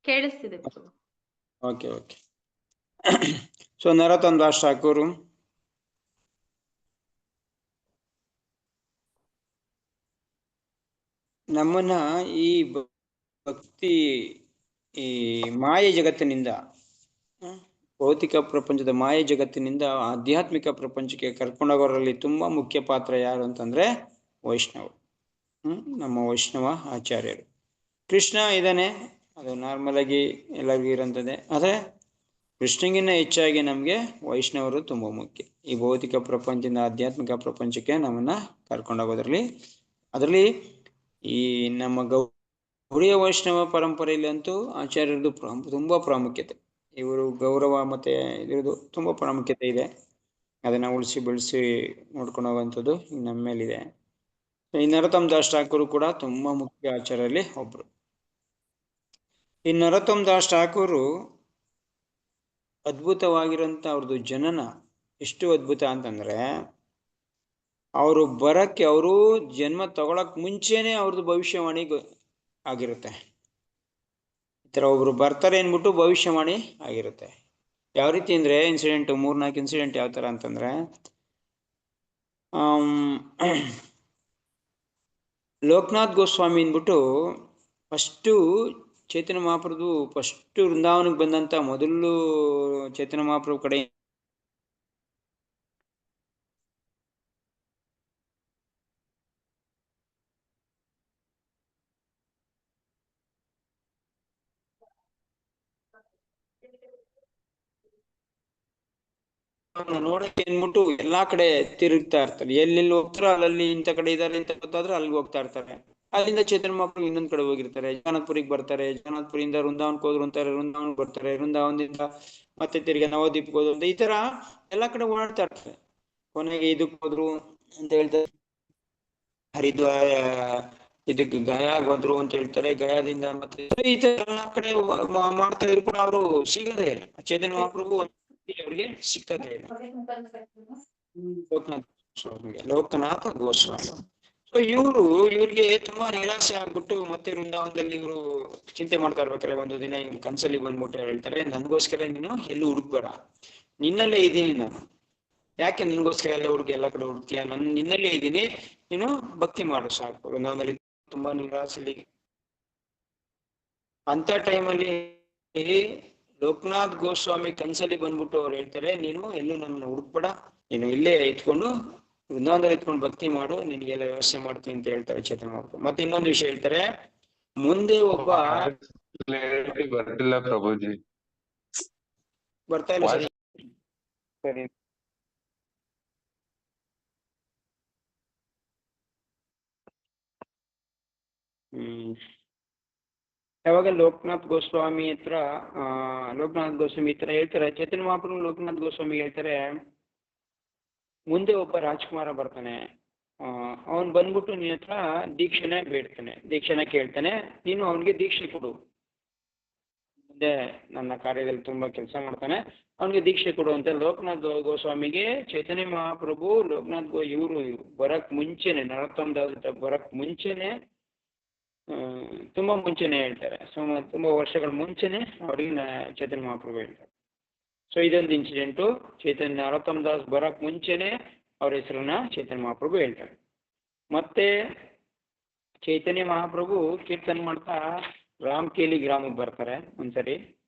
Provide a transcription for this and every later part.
ಕೇಳಿಸ್ತಿದೆ. Okay okay. So Narottam Das Thakur ನಮ್ಮನ್ನ ಈ ಭಕ್ತಿ ಈ ಮಾಯ ಜಗತ್ತಿನಿಂದ, ಭೌತಿಕ ಪ್ರಪಂಚದ ಮಾಯ ಜಗತ್ತಿನಿಂದ ಆಧ್ಯಾತ್ಮಿಕ ಪ್ರಪಂಚಕ್ಕೆ ಕರ್ಕೊಂಡೋಗೋರಲ್ಲಿ ತುಂಬಾ ಮುಖ್ಯ ಪಾತ್ರ ಯಾರು ಅಂತಂದ್ರೆ ವೈಷ್ಣವ. ನಮ್ಮ ವೈಷ್ಣವ ಆಚಾರ್ಯರು. ಕೃಷ್ಣ ಇದ್ದಾನೆ, ಅದು ನಾರ್ಮಲ್ ಆಗಿ ಎಲ್ಲರಿಗೂ ಇರೋಂಥದ್ದೇ. ಆದರೆ ಕೃಷ್ಣಗಿನ್ನ ಹೆಚ್ಚಾಗಿ ನಮಗೆ ವೈಷ್ಣವರು ತುಂಬ ಮುಖ್ಯ. ಈ ಭೌತಿಕ ಪ್ರಪಂಚದಿಂದ ಆಧ್ಯಾತ್ಮಿಕ ಪ್ರಪಂಚಕ್ಕೆ ನಮ್ಮನ್ನ ಕರ್ಕೊಂಡೋಗೋದ್ರಲ್ಲಿ. ಅದರಲ್ಲಿ ಈ ನಮ್ಮ ಗೌಡಿಯ ವೈಷ್ಣವ ಪರಂಪರೆಯಲ್ಲಿ ಅಂತೂ ಆಚಾರ್ಯರದು ತುಂಬಾ ಪ್ರಾಮುಖ್ಯತೆ. ಇವರು ಗೌರವ ಮತ್ತೆ ಇದ್ರದ್ದು ತುಂಬಾ ಪ್ರಾಮುಖ್ಯತೆ ಇದೆ. ಅದನ್ನ ಉಳಿಸಿ ಬೆಳೆಸಿ ನೋಡ್ಕೊಂಡು ಹೋಗುವಂಥದ್ದು ನಮ್ಮ ಮೇಲಿದೆ. ಈ ನರೋತ್ತಮ್ ದಾಸ್ ಠಾಕೂರ್ ಕೂಡ ತುಂಬಾ ಮುಖ್ಯ ಆಚಾರ್ಯರಲ್ಲಿ ಒಬ್ರು. ಈ ನರೋತ್ತಮ್ ದಾಸ್ ಠಾಕೂರು ಅದ್ಭುತವಾಗಿರೋಂಥ ಅವ್ರದ್ದು ಜನನ ಎಷ್ಟು ಅದ್ಭುತ ಅಂತಂದ್ರೆ, ಅವರು ಬರಕ್ಕೆ, ಅವರು ಜನ್ಮ ತಗೊಳಕ್ ಮುಂಚೆನೆ ಅವ್ರದ್ದು ಭವಿಷ್ಯವಾಣಿ ಆಗಿರುತ್ತೆ. ಈ ಥರ ಒಬ್ರು ಬರ್ತಾರೆ ಅಂದ್ಬಿಟ್ಟು ಭವಿಷ್ಯವಾಣಿ ಆಗಿರುತ್ತೆ. ಯಾವ ರೀತಿ ಅಂದ್ರೆ ಇನ್ಸಿಡೆಂಟ್, 3-4 ಇನ್ಸಿಡೆಂಟ್ ಯಾವ ಥರ ಅಂತಂದ್ರೆ, ಲೋಕನಾಥ್ ಗೋಸ್ವಾಮಿ ಅಂದ್ಬಿಟ್ಟು ಫಸ್ಟು ಚೈತನ್ಯ ಮಹಾಪ್ರಭು ಫಸ್ಟ್ ವೃಂದಾವನಕ್ಕೆ ಬಂದಂತ ಮೊದಲು ಚೈತನ್ಯ ಮಹಾಪ್ರಭು ಕಡೆ ನೋಡಕ್ಕೆ ಅಂದ್ಬಿಟ್ಟು ಎಲ್ಲಾ ಕಡೆ ತಿರುಗ್ತಾ ಇರ್ತಾರೆ. ಎಲ್ಲೆಲ್ಲಿ ಹೋಗ್ತಾರೋ ಅಲ್ಲಲ್ಲಿ ಇಂಥ ಕಡೆ ಇದಾರೆ ಅಂತ ಗೊತ್ತಾದ್ರೆ ಅಲ್ಲಿಗೆ ಹೋಗ್ತಾ ಇರ್ತಾರೆ. ಅಲ್ಲಿಂದ ಚೈತನ್ಯ ಮಹಾಪ್ರಭು ಇನ್ನೊಂದ್ ಕಡೆ ಹೋಗಿರ್ತಾರೆ. ಜಗನ್ನಾಥ್ಪುರಿಗೆ ಬರ್ತಾರೆ, ಜಗನ್ನಾಥ್ಪುರಿಂದ ವೃಂದಾವನಕ್ಕೆ ಹೋದ್ರು ಅಂತಾರೆ, ವೃಂದಾವನ್ ಬರ್ತಾರೆ, ವೃಂದಾವನದಿಂದ ಮತ್ತೆ ತಿರ್ಗಿ ನವದೀಪಕ್ಕೆ ಹೋದ್ರು ಅಂತ ಈ ತರ ಎಲ್ಲಾ ಕಡೆ ಓಡಾಡ್ತಾ ಇರ್ತಾರೆ. ಕೊನೆಗೆ ಇದಕ್ಕೆ ಹೋದ್ರು ಅಂತ ಹೇಳ್ತಾರೆ, ಹರಿದ್ವಾರ ಇದಕ್ಕೆ ಗಯಾಗ್ ಹೋದ್ರು ಅಂತ ಹೇಳ್ತಾರೆ. ಗಯಾದಿಂದ ಮತ್ತೆ ಈ ತರ ಎಲ್ಲಾ ಕಡೆ ಮಾಡ್ತಾ ಇದ್ರು ಕೂಡ ಅವರು ಸಿಗದೇ ಇಲ್ಲ. ಚೈತನ್ಯ ಮಹಾಪ್ರಭು ಅವ್ರಿಗೆ ಸಿಗ್ತದೆ ಇಲ್ಲ. ಲೋಕನಾಥ ಗೋಸ್ವಾಮಿ. ಸೊ ಇವ್ರಿಗೆ ತುಂಬಾ ನಿರಾಸೆ ಆಗ್ಬಿಟ್ಟು ಮತ್ತೆ ವೃಂದಾವನದಲ್ಲಿ ಇವರು ಚಿಂತೆ ಮಾಡ್ತಾ ಇರ್ಬೇಕಾರೆ ಒಂದು ದಿನ ಇವ್ರು ಕನ್ಸಲ್ಲಿ ಬಂದ್ಬಿಟ್ಟು ಹೇಳ್ತಾರೆ, ನನ್ಗೋಸ್ಕರ ನೀನು ಎಲ್ಲೂ ಹುಡುಕ್ಬೇಡ, ನಿನ್ನಲ್ಲೇ ಇದ್ದೀನಿ ನಾನು. ಯಾಕೆ ನಿನ್ಗೋಸ್ಕರ ಎಲ್ಲ ಕಡೆ ಹುಡುಕ್ತೀಯ? ನಾನು ನಿನ್ನಲ್ಲೇ ಇದ್ದೀನಿ, ನೀನು ಭಕ್ತಿ ಮಾಡು ಸಾಕು. ವೃಂದಾವನದಲ್ಲಿ ತುಂಬಾ ನಿರಾಸೆಲಿ ಅಂತ ಟೈಮಲ್ಲಿ ಲೋಕನಾಥ್ ಗೋಸ್ವಾಮಿ ಕನ್ಸಲ್ಲಿ ಬಂದ್ಬಿಟ್ಟು ಅವ್ರು ಹೇಳ್ತಾರೆ, ನೀನು ಎಲ್ಲೂ ನನ್ನ ಹುಡುಕ್ಬೇಡ, ನೀನು ಇಲ್ಲೇ ಇಟ್ಕೊಂಡು ವೃಂದಾವನದಲ್ಲಿ ಇಟ್ಕೊಂಡು ಭಕ್ತಿ ಮಾಡು, ನಿನ್ಗೆಲ್ಲ ವ್ಯವಸ್ಥೆ ಮಾಡ್ತೀನಿ ಅಂತ ಹೇಳ್ತಾರೆ ಚೇತನ ಮಹಾಪ್ರಭು. ಮತ್ತೆ ಇನ್ನೊಂದು ವಿಷಯ ಹೇಳ್ತಾರೆ, ಮುಂದೆ ಒಬ್ಬ ಬರ್ತಿಲ್ಲ ಪ್ರಭುಜಿ, ಬರ್ತಾ ಇಲ್ಲ ಸರಿ. ಯಾವಾಗ ಲೋಕನಾಥ್ ಗೋಸ್ವಾಮಿ ಹತ್ರ ಹೇಳ್ತಾರೆ, ಚೈತನ್ಯ ಮಹಾಪ್ರಭು ಲೋಕನಾಥ್ ಗೋಸ್ವಾಮಿ ಹೇಳ್ತಾರೆ, ಮುಂದೆ ಒಬ್ಬ ರಾಜ್ಕುಮಾರ ಬರ್ತಾನೆ, ಅವನ್ ಬಂದ್ಬಿಟ್ಟು ನಿನ್ನ ಹತ್ರ ದೀಕ್ಷೆನ ಕೇಳ್ತಾನೆ, ನೀನು ಅವನಿಗೆ ದೀಕ್ಷೆ ಕೊಡು. ಮುಂದೆ ನನ್ನ ಕಾರ್ಯದಲ್ಲಿ ತುಂಬಾ ಕೆಲಸ ಮಾಡ್ತಾನೆ, ಅವನಿಗೆ ದೀಕ್ಷೆ ಕೊಡು ಅಂತ ಲೋಕನಾಥ್ ಗೋಸ್ವಾಮಿಗೆ ಚೈತನ್ಯ ಮಹಾಪ್ರಭು ಇವರು ಬರಕ್ ಮುಂಚೆನೆ, ನರೋತ್ತಮ್ ದಾಸ್ ಬರಕ್ ಮುಂಚೆನೆ, ತುಂಬಾ ಮುಂಚೆನೆ ಹೇಳ್ತಾರೆ, ತುಂಬಾ ವರ್ಷಗಳ ಮುಂಚೆನೆ ಅವ್ರಿಗೆ ಚೈತನ್ಯ ಮಹಾಪ್ರಭು ಹೇಳ್ತಾರೆ. ಸೊ ಇದೊಂದು ಇನ್ಸಿಡೆಂಟು. ನರೋತ್ತಮ್ ದಾಸ್ ಬರಕ್ ಮುಂಚೆನೆ ಅವ್ರ ಹೆಸರನ್ನ ಚೈತನ್ಯ ಮಹಾಪ್ರಭು ಹೇಳ್ತಾರೆ. ಮತ್ತೆ ಚೈತನ್ಯ ಮಹಾಪ್ರಭು ಕೀರ್ತನೆ ಮಾಡ್ತಾ ರಾಮಕೇಲಿ ಗ್ರಾಮಕ್ಕೆ ಬರ್ತಾರೆ ಒಂದ್ಸರಿ.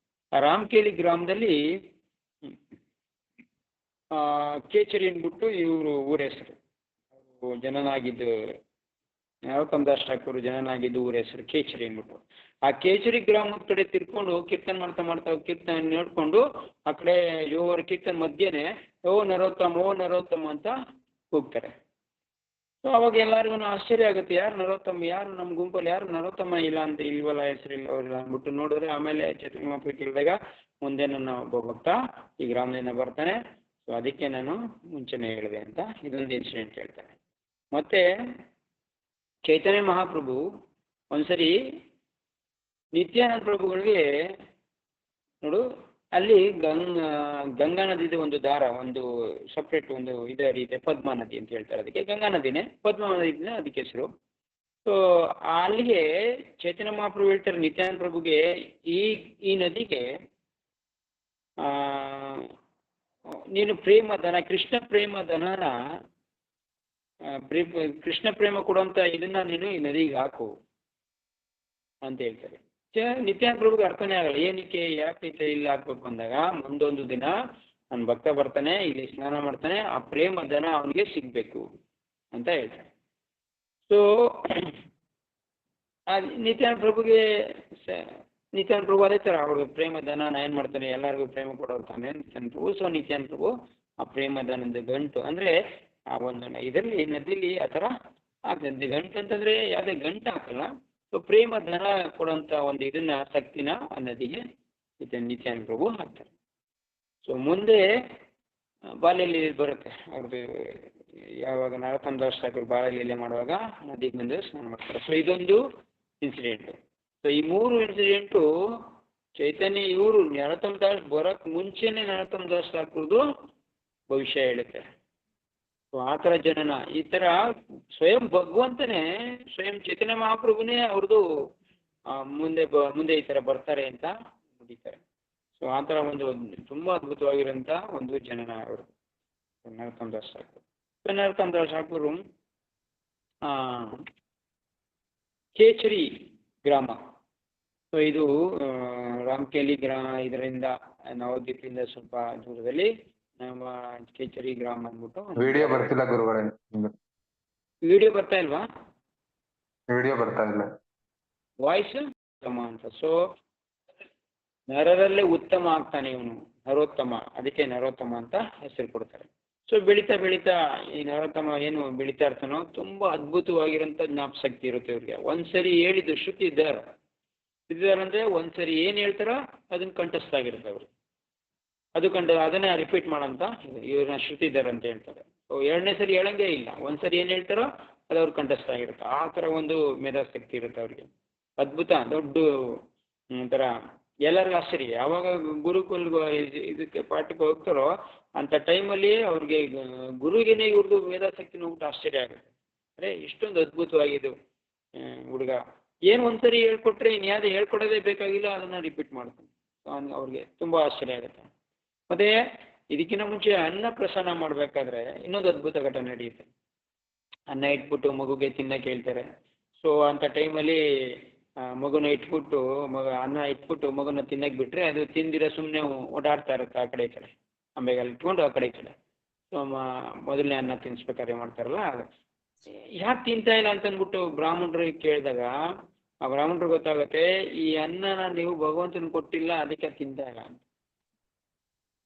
ಆ ರಾಮಕೇಲಿ ಗ್ರಾಮದಲ್ಲಿ ಕೇಚರಿ ಅಂದ್ಬಿಟ್ಟು ಇವರು ಊರ ಹೆಸರು, ಜನನಾಗಿದ್ದು ನರೋತ್ತಮ್ ದಾಸ್ ಠಾಕೂರ್ ಜನನಾಗಿದ್ದು ಊರ ಹೆಸರು ಕೇಚರಿ ಅಂದ್ಬಿಟ್ಟು. ಆ ಕೇಚರಿ ಗ್ರಾಮದ ಕಡೆ ತಿರ್ಕೊಂಡು ಕೀರ್ತನೆ ಮಾಡ್ತಾ ಕೀರ್ತನೆ ನೋಡ್ಕೊಂಡು ಆ ಕಡೆ ಇವರ ಕೀರ್ತನೆ ಮಧ್ಯೆನೆ ಓ ನರೋತ್ತಮ್ ಅಂತ ಹೋಗ್ತಾರೆ. ಸೊ ಅವಾಗ ಎಲ್ಲರಿಗೂ ಆಶ್ಚರ್ಯ ಆಗುತ್ತೆ, ಯಾರು ನಮ್ಮ ಗುಂಪಲ್ಲಿ ಯಾರು ನರೋತ್ತಮ ಇಲ್ವಲ್ಲ, ಹೆಸರಿಲ್ಲ ಅವ್ರಿಲ್ಲ ಅಂದ್ಬಿಟ್ಟು ನೋಡಿದ್ರೆ, ಆಮೇಲೆ ಚೈತನ್ಯ ಮಹಾಪ್ರಭು ಕೇಳಿದಾಗ ಮುಂದೆ ನನ್ನ ಒಬ್ಬ ಭಕ್ತ ಈ ಗ್ರಾಮದಿಂದ ಬರ್ತಾನೆ, ಸೊ ಅದಕ್ಕೆ ನಾನು ಮುಂಚೆನೆ ಹೇಳಿದೆ ಅಂತ ಇದೊಂದು ಇನ್ಸಿಡೆಂಟ್ ಹೇಳ್ತಾನೆ. ಮತ್ತೆ ಚೈತನ್ಯ ಮಹಾಪ್ರಭು ಒಂದ್ಸರಿ ನಿತ್ಯಾನಂದ ಪ್ರಭುಗಳಿಗೆ ನೋಡು, ಅಲ್ಲಿ ಗಂಗಾ ನದಿದು ಒಂದು ದಾರ, ಒಂದು ಸಪ್ರೇಟ್ ಒಂದು ಇದೆ, ಪದ್ಮಾ ನದಿ ಅಂತ ಹೇಳ್ತಾರೆ ಅದಕ್ಕೆ. ಗಂಗಾ ನದಿನೇ, ಪದ್ಮಾ ನದಿನೇ ಅದಕ್ಕೆ ಹೆಸರು. ಸೊ ಅಲ್ಲಿಗೆ ಚೈತನ್ಯ ಮಹಾಪ್ರಭು ಹೇಳ್ತಾರೆ ನಿತ್ಯಾನಂದ ಪ್ರಭುಗೆ, ಈ ನದಿಗೆ ನೀನು ಪ್ರೇಮಧನ, ಕೃಷ್ಣ ಪ್ರೇಮಧನನ, ಕೃಷ್ಣ ಪ್ರೇಮ ಕೊಡುವಂತ ಇದನ್ನ ನೀನು ಈ ನದಿಗೆ ಹಾಕು ಅಂತ ಹೇಳ್ತಾರೆ. ನಿತ್ಯಾನಂದ ಪ್ರಭುಗೆ ಅರ್ಥನೇ ಆಗಲ್ಲ, ಏನಕ್ಕೆ ಯಾಕೆ ಇಲ್ಲಿ ಹಾಕ್ಬೇಕು ಅಂದಾಗ, ಮುಂದೊಂದು ದಿನ ನನ್ನ ಭಕ್ತ ಬರ್ತಾನೆ, ಇಲ್ಲಿ ಸ್ನಾನ ಮಾಡ್ತಾನೆ, ಆ ಪ್ರೇಮಧನ ಅವನಿಗೆ ಸಿಗ್ಬೇಕು ಅಂತ ಹೇಳ್ತಾರೆ. ಸೊ ನಿತ್ಯಾನಂದ ಪ್ರಭುಗೆ, ನಿತ್ಯಾನಂದ ಪ್ರಭು ಅದೇ ತರ ಅವ್ರಿಗೆ ಪ್ರೇಮಧನ ಏನ್ ಮಾಡ್ತಾನೆ, ಎಲ್ಲರಿಗೂ ಪ್ರೇಮ ಕೊಡೋತಾನೆ ನಿತ್ಯಾನಂದ ಪ್ರಭು. ಸೊ ನಿತ್ಯಾನಂದ ಪ್ರಭು ಆ ಪ್ರೇಮಧನದ ಗಂಟು ಅಂದ್ರೆ ಆ ಒಂದು ಇದರಲ್ಲಿ ನದಿಲಿ ಆ ಥರ ಆಗ್ತದೆ. ಗಂಟು ಅಂತಂದ್ರೆ ಯಾವುದೇ ಗಂಟು ಹಾಕಲ್ಲ. ಸೊ ಪ್ರೇಮಧನ ಕೊಡುವಂತ ಒಂದು ಇದನ್ನ ಶಕ್ತಿನ ಆ ನದಿಗೆ ನಿತ್ಯಾನಂದ ಪ್ರಭು ಹಾಕ್ತಾರೆ. ಸೊ ಮುಂದೆ ಬಾಲ್ಯಲೀಲೆ ಬರುತ್ತೆ ಅವ್ರದ್ದು, ಯಾವಾಗ ನರೋತ್ತಮ ದಾಸ್ ಠಾಕೂರ್ ಬಾಲ್ಯಲೀಲೆ ಮಾಡುವಾಗ ನದಿಗೆ ಬಂದು ಸ್ನಾನ ಮಾಡ್ತಾರೆ. ಸೊ ಇದೊಂದು ಇನ್ಸಿಡೆಂಟು. ಸೊ ಈ 3 ಇನ್ಸಿಡೆಂಟು ಚೈತನ್ಯ ಇವರು ನರೋತ್ತಮ ದಾಸ್ ಬರೋಕ್ ಮುಂಚೆನೆ ನರೋತ್ತಮ ದಾಸ್ ಠಾಕೂರ್ದು ಭವಿಷ್ಯ ಹೇಳುತ್ತೆ. ಸೊ ಆ ಥರ ಜನನ, ಈ ಥರ ಸ್ವಯಂ ಭಗವಂತನೇ, ಸ್ವಯಂ ಚೈತನ್ಯ ಮಹಾಪ್ರಭುನೇ ಅವ್ರದ್ದು ಮುಂದೆ ಈ ಥರ ಬರ್ತಾರೆ ಅಂತ ನುಡಿತಾರೆ. ಸೊ ಆ ಥರ ಒಂದು ತುಂಬಾ ಅದ್ಭುತವಾಗಿರೋಂಥ ಒಂದು ಜನನ ಅವರು ನರೋತ್ತಮ ದಾಸ್ ಠಾಕೂರ್. ಸೊ ನರೋತ್ತಮ ದಾಸ್ ಠಾಕೂರು ಕೇಚರಿ ಗ್ರಾಮ, ಸೊ ಇದು ರಾಮಕೇಲಿ ಇದರಿಂದ ನವದ್ವೀಪದಿಂದ ಸ್ವಲ್ಪ ದೂರದಲ್ಲಿ ನಮ್ಮ ಕೇಚರಿ ಗ್ರಾಮ ಅಂದ್ಬಿಟ್ಟು. ವಿಡಿಯೋ ಬರ್ತಿಲ್ಲ ಗುರುಗಳೇ, ವಿಡಿಯೋ ಬರ್ತಾ ಇಲ್ವಾ? ವಿಡಿಯೋ ಬರ್ತಾ ಇಲ್ಲ, ವಾಯ್ಸ್ ಉತ್ತಮ ಅಂತ. ಸೊ ನರರಲ್ಲೇ ಉತ್ತಮ ಆಗ್ತಾನೆ ಇವನು, ನರೋತ್ತಮ, ಅದಕ್ಕೆ ನರೋತ್ತಮ ಅಂತ ಹೆಸರು ಕೊಡ್ತಾರೆ. ಸೊ ಬೆಳೀತಾ ಬೆಳೀತಾ ಈ ನರೋತ್ತಮ ಏನು ಬೆಳೀತಾ ಇರ್ತಾನೋ ತುಂಬಾ ಅದ್ಭುತವಾಗಿರೋಂಥ ಜ್ಞಾಪಶಕ್ತಿ ಇರುತ್ತೆ ಇವ್ರಿಗೆ. ಒಂದ್ಸರಿ ಹೇಳಿದ್ದು ಶ್ರುತಿದಾರ ಅಂದ್ರೆ ಒಂದ್ಸರಿ ಏನ್ ಹೇಳ್ತಾರೋ ಅದನ್ನ ಕಂಠಸ್ಥಾಗಿರುತ್ತೆ ಅವ್ರು, ಅದು ಅದನ್ನೇ ರಿಪೀಟ್ ಮಾಡಂತ ಇವ್ರನ್ನ ಶ್ರುತಿದಾರ ಅಂತ ಹೇಳ್ತಾರೆ. ಸೊ 2ನೇ ಸರಿ ಹೇಳಂಗೇ ಇಲ್ಲ, ಒಂದ್ಸರಿ ಏನ್ ಹೇಳ್ತಾರೋ ಅದು ಅವ್ರ ಕಂಠಸ್ಥ ಆಗಿರುತ್ತೆ. ಆ ಥರ ಒಂದು ಮೇಧಾಶಕ್ತಿ ಇರುತ್ತೆ ಅವ್ರಿಗೆ. ಅದ್ಭುತ, ದೊಡ್ಡ ಒಂಥರ ಎಲ್ಲರಿಗೂ ಆಶ್ಚರ್ಯ. ಯಾವಾಗ ಗುರುಕುಲ್ಗ ಇದಕ್ಕೆ ಪಾಠಕ್ಕೆ ಹೋಗ್ತಾರೋ ಅಂತ ಟೈಮಲ್ಲಿ ಅವ್ರಿಗೆ ಗುರುಗೇನೆ ಇವ್ರದ್ದು ಮೇಧಾಶಕ್ತಿ ನೋಡ್ಬಿಟ್ಟು ಆಶ್ಚರ್ಯ ಆಗುತ್ತೆ. ಅರೆ ಇಷ್ಟೊಂದು ಅದ್ಭುತವಾಗಿದ್ದು ಹುಡುಗ, ಏನು ಒಂದ್ಸರಿ ಹೇಳ್ಕೊಟ್ರೆ ಇನ್ಯಾವುದೇ ಹೇಳ್ಕೊಡೋದೇ ಬೇಕಾಗಿಲ್ಲ, ಅದನ್ನ ರಿಪೀಟ್ ಮಾಡ್ತಾನೆ. ಅವ್ರಿಗೆ ತುಂಬಾ ಆಶ್ಚರ್ಯ ಆಗುತ್ತೆ. ಮತ್ತೆ ಇದಕ್ಕಿಂತ ಮುಂಚೆ ಅನ್ನ ಪ್ರಸನ್ನ ಮಾಡ್ಬೇಕಾದ್ರೆ ಇನ್ನೊಂದು ಅದ್ಭುತ ಘಟನೆ ನಡೆಯುತ್ತೆ. ಅನ್ನ ಇಟ್ಬಿಟ್ಟು ಮಗುಗೆ ತಿನ್ನಕ್ಕೆ ಹೇಳ್ತಾರೆ. ಸೊ ಅಂತ ಟೈಮಲ್ಲಿ ಮಗುನ ಇಟ್ಬಿಟ್ಟು ಅನ್ನ ಇಟ್ಬಿಟ್ಟು ಮಗುನ ತಿನ್ನಕ್ಕೆ ಬಿಟ್ರೆ ಅದು ತಿಂದಿರೋ ಸುಮ್ಮನೆ ಓಡಾಡ್ತಾ ಇರುತ್ತೆ ಆ ಕಡೆ ಈ ಕಡೆ, ಅಂಬೆಗಾಲ ಇಟ್ಕೊಂಡು ಆ ಕಡೆ ಈ ಕಡೆ. ಸೊ ಮೊದಲನೇ ಅನ್ನ ತಿನ್ಸ್ಬೇಕಾದ್ರೆ ಮಾಡ್ತಾರಲ್ಲ, ಯಾಕೆ ತಿಂತಾ ಇಲ್ಲ ಅಂತಂದ್ಬಿಟ್ಟು ಬ್ರಾಹ್ಮಣರಿಗೆ ಕೇಳಿದಾಗ ಆ ಬ್ರಾಹ್ಮಣರಿಗೆ ಗೊತ್ತಾಗುತ್ತೆ, ಈ ಅನ್ನನ ನೀವು ಭಗವಂತನ ಕೊಟ್ಟಿಲ್ಲ ಅದಕ್ಕೆ ತಿಂತಾ ಇಲ್ಲ ಅಂತ.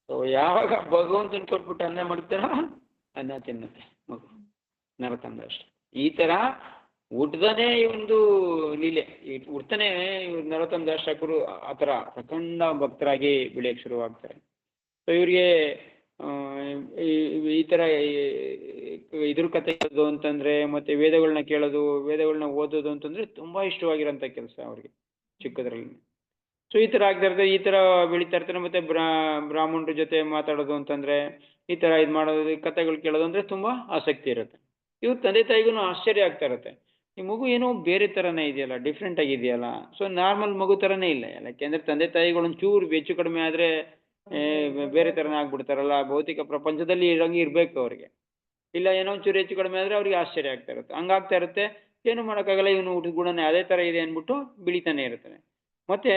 ಸೊ ಯಾವಾಗ ಭಗವಂತನ ಕೊಟ್ಬಿಟ್ಟು ಅನ್ನ ಮಾಡ್ತಾರ ಅನ್ನ ತಿನ್ನುತ್ತೆ ಮಗು, ನರೋತ್ತಮ ದಾಸ್. ಈ ತರ ಹುಟ್ಟದನೇ ಒಂದು ಲೀಲೆ, ಹುಡ್ತಾನೆ ಇವ್ರು ನರೋತ್ತಮ ದಾಸ್ ಠಾಕೂರು ಆ ಥರ ಪ್ರಖಂಡ ಭಕ್ತರಾಗಿ ಬೆಳೆಯಕ್ಕೆ ಶುರುವಾಗ್ತಾರೆ. ಸೊ ಇವ್ರಿಗೆ ಈ ಥರ ಇದ್ರ ಕತೆ ಹೇಳೋದು ಅಂತಂದ್ರೆ, ಮತ್ತೆ ವೇದಗಳನ್ನ ಕೇಳೋದು, ವೇದಗಳನ್ನ ಓದೋದು ಅಂತಂದ್ರೆ ತುಂಬಾ ಇಷ್ಟವಾಗಿರೋಂಥ ಕೆಲಸ ಅವ್ರಿಗೆ ಚಿಕ್ಕದ್ರಲ್ಲಿ. ಸೊ ಈ ಥರ ಆಗ್ತಾ ಇರ್ತದೆ, ಈ ಥರ ಬೆಳೀತಾ ಇರ್ತಾರೆ. ಮತ್ತೆ ಬ್ರಾಹ್ಮಣರ ಜೊತೆ ಮಾತಾಡೋದು ಅಂತಂದ್ರೆ, ಈ ಥರ ಇದು ಮಾಡೋದು, ಕತೆಗಳು ಕೇಳೋದು ಅಂದ್ರೆ ತುಂಬಾ ಆಸಕ್ತಿ ಇರುತ್ತೆ. ಇವ್ರ ತಂದೆ ತಾಯಿಗೂ ಆಶ್ಚರ್ಯ ಆಗ್ತಾ ಇರುತ್ತೆ, ಈ ಮಗು ಏನೋ ಬೇರೆ ಥರನೇ ಇದೆಯಲ್ಲ, ಡಿಫ್ರೆಂಟ್ ಆಗಿದೆಯಲ್ಲ. ಸೊ ನಾರ್ಮಲ್ ಮಗು ಥರನೇ ಇಲ್ಲ, ಯಾಕೆಂದ್ರೆ ತಂದೆ ತಾಯಿಗಳು ಒಂಚೂರು ಹೆಚ್ಚು ಕಡಿಮೆ ಆದರೆ ಬೇರೆ ಥರನೇ ಆಗ್ಬಿಡ್ತಾರಲ್ಲ, ಭೌತಿಕ ಪ್ರಪಂಚದಲ್ಲಿ ಇರಂಗೆ ಇರಬೇಕು ಅವ್ರಿಗೆ. ಇಲ್ಲ ಏನೋ ಒಂಚೂರು ಹೆಚ್ಚು ಕಡಿಮೆ ಆದರೆ ಅವ್ರಿಗೆ ಆಶ್ಚರ್ಯ ಆಗ್ತಾ ಇರುತ್ತೆ. ಹಂಗಾಗ್ತಾ ಇರುತ್ತೆ, ಏನು ಮಾಡೋಕ್ಕಾಗಲ್ಲ, ಇವನು ಗುಣನೇ ಅದೇ ಥರ ಇದೆ ಅಂದ್ಬಿಟ್ಟು ಬೆಳಿತಾನೆ ಇರ್ತಾನೆ. ಮತ್ತೆ